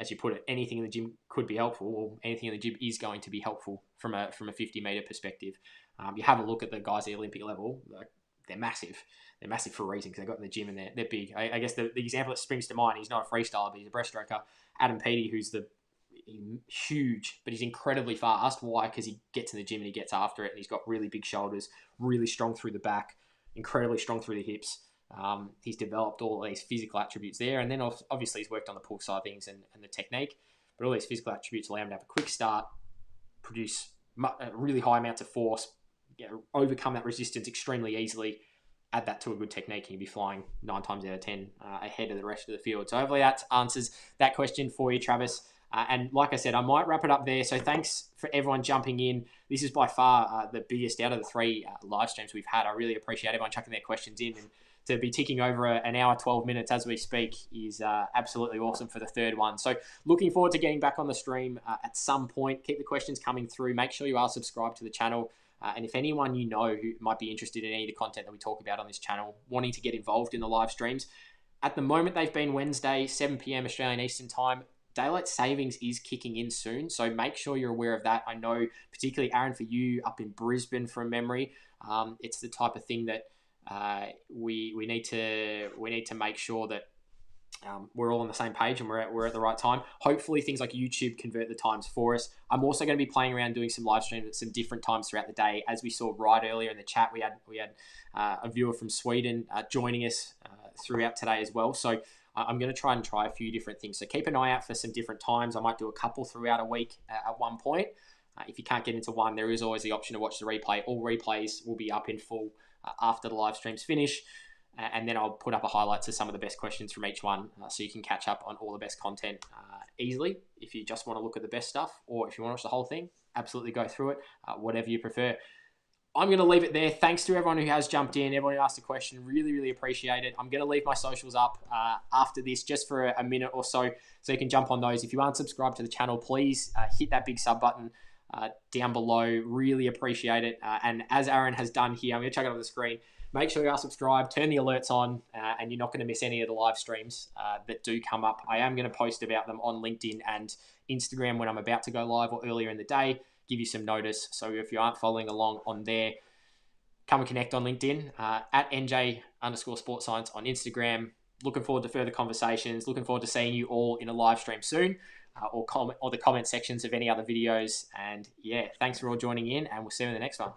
S1: as you put it, anything in the gym could be helpful, or anything in the gym is going to be helpful from a 50-meter perspective. You have a look at the guys at the Olympic level, they're massive. They're massive for a reason because they got in the gym and they're big. I guess the example that springs to mind, he's not a freestyler, but he's a breaststroker. Adam Peaty, who's huge, but he's incredibly fast. Why? Because he gets in the gym and he gets after it, and he's got really big shoulders, really strong through the back, incredibly strong through the hips. He's developed all these physical attributes there, and then obviously he's worked on the pull side of things and the technique, but all these physical attributes allow him to have a quick start, produce really high amounts of force, overcome that resistance extremely easily, add that to a good technique, and you'll be flying 9 times out of 10 ahead of the rest of the field. So hopefully that answers that question for you, Travis. And like I said, I might wrap it up there. So thanks for everyone jumping in. This is by far the biggest out of the 3 live streams we've had. I really appreciate everyone chucking their questions in. And to be ticking over an hour, 12 minutes as we speak is absolutely awesome for the 3rd one. So looking forward to getting back on the stream at some point. Keep the questions coming through. Make sure you are subscribed to the channel. And if anyone you know who might be interested in any of the content that we talk about on this channel, wanting to get involved in the live streams, at the moment they've been Wednesday, 7 p.m. Australian Eastern Time. Daylight savings is kicking in soon, so make sure you're aware of that. I know, particularly Aaron, for you up in Brisbane from memory, it's the type of thing that we need to make sure that we're all on the same page and we're at the right time. Hopefully things like YouTube convert the times for us. I'm also going to be playing around doing some live streams at some different times throughout the day. As we saw right earlier in the chat, we had a viewer from Sweden joining us throughout today as well. So I'm going to try a few different things. So keep an eye out for some different times. I might do a couple throughout a week at one point. If you can't get into one, there is always the option to watch the replay. All replays will be up in full after the live streams finish. And then I'll put up a highlight to some of the best questions from each one so you can catch up on all the best content easily. If you just want to look at the best stuff, or if you want to watch the whole thing, absolutely go through it, whatever you prefer. I'm going to leave it there. Thanks to everyone who has jumped in, everyone who asked a question. Really, really appreciate it. I'm going to leave my socials up after this just for a minute or so you can jump on those. If you aren't subscribed to the channel, please hit that big sub button down below. Really appreciate it. And as Aaron has done here, I'm going to chuck it on the screen. Make sure you are subscribed, turn the alerts on, and you're not going to miss any of the live streams that do come up. I am going to post about them on LinkedIn and Instagram when I'm about to go live or earlier in the day, give you some notice. So if you aren't following along on there, come and connect on LinkedIn, at NJ_sportscience on Instagram. Looking forward to further conversations. Looking forward to seeing you all in a live stream soon, or the comment sections of any other videos. And yeah, thanks for all joining in, and we'll see you in the next one.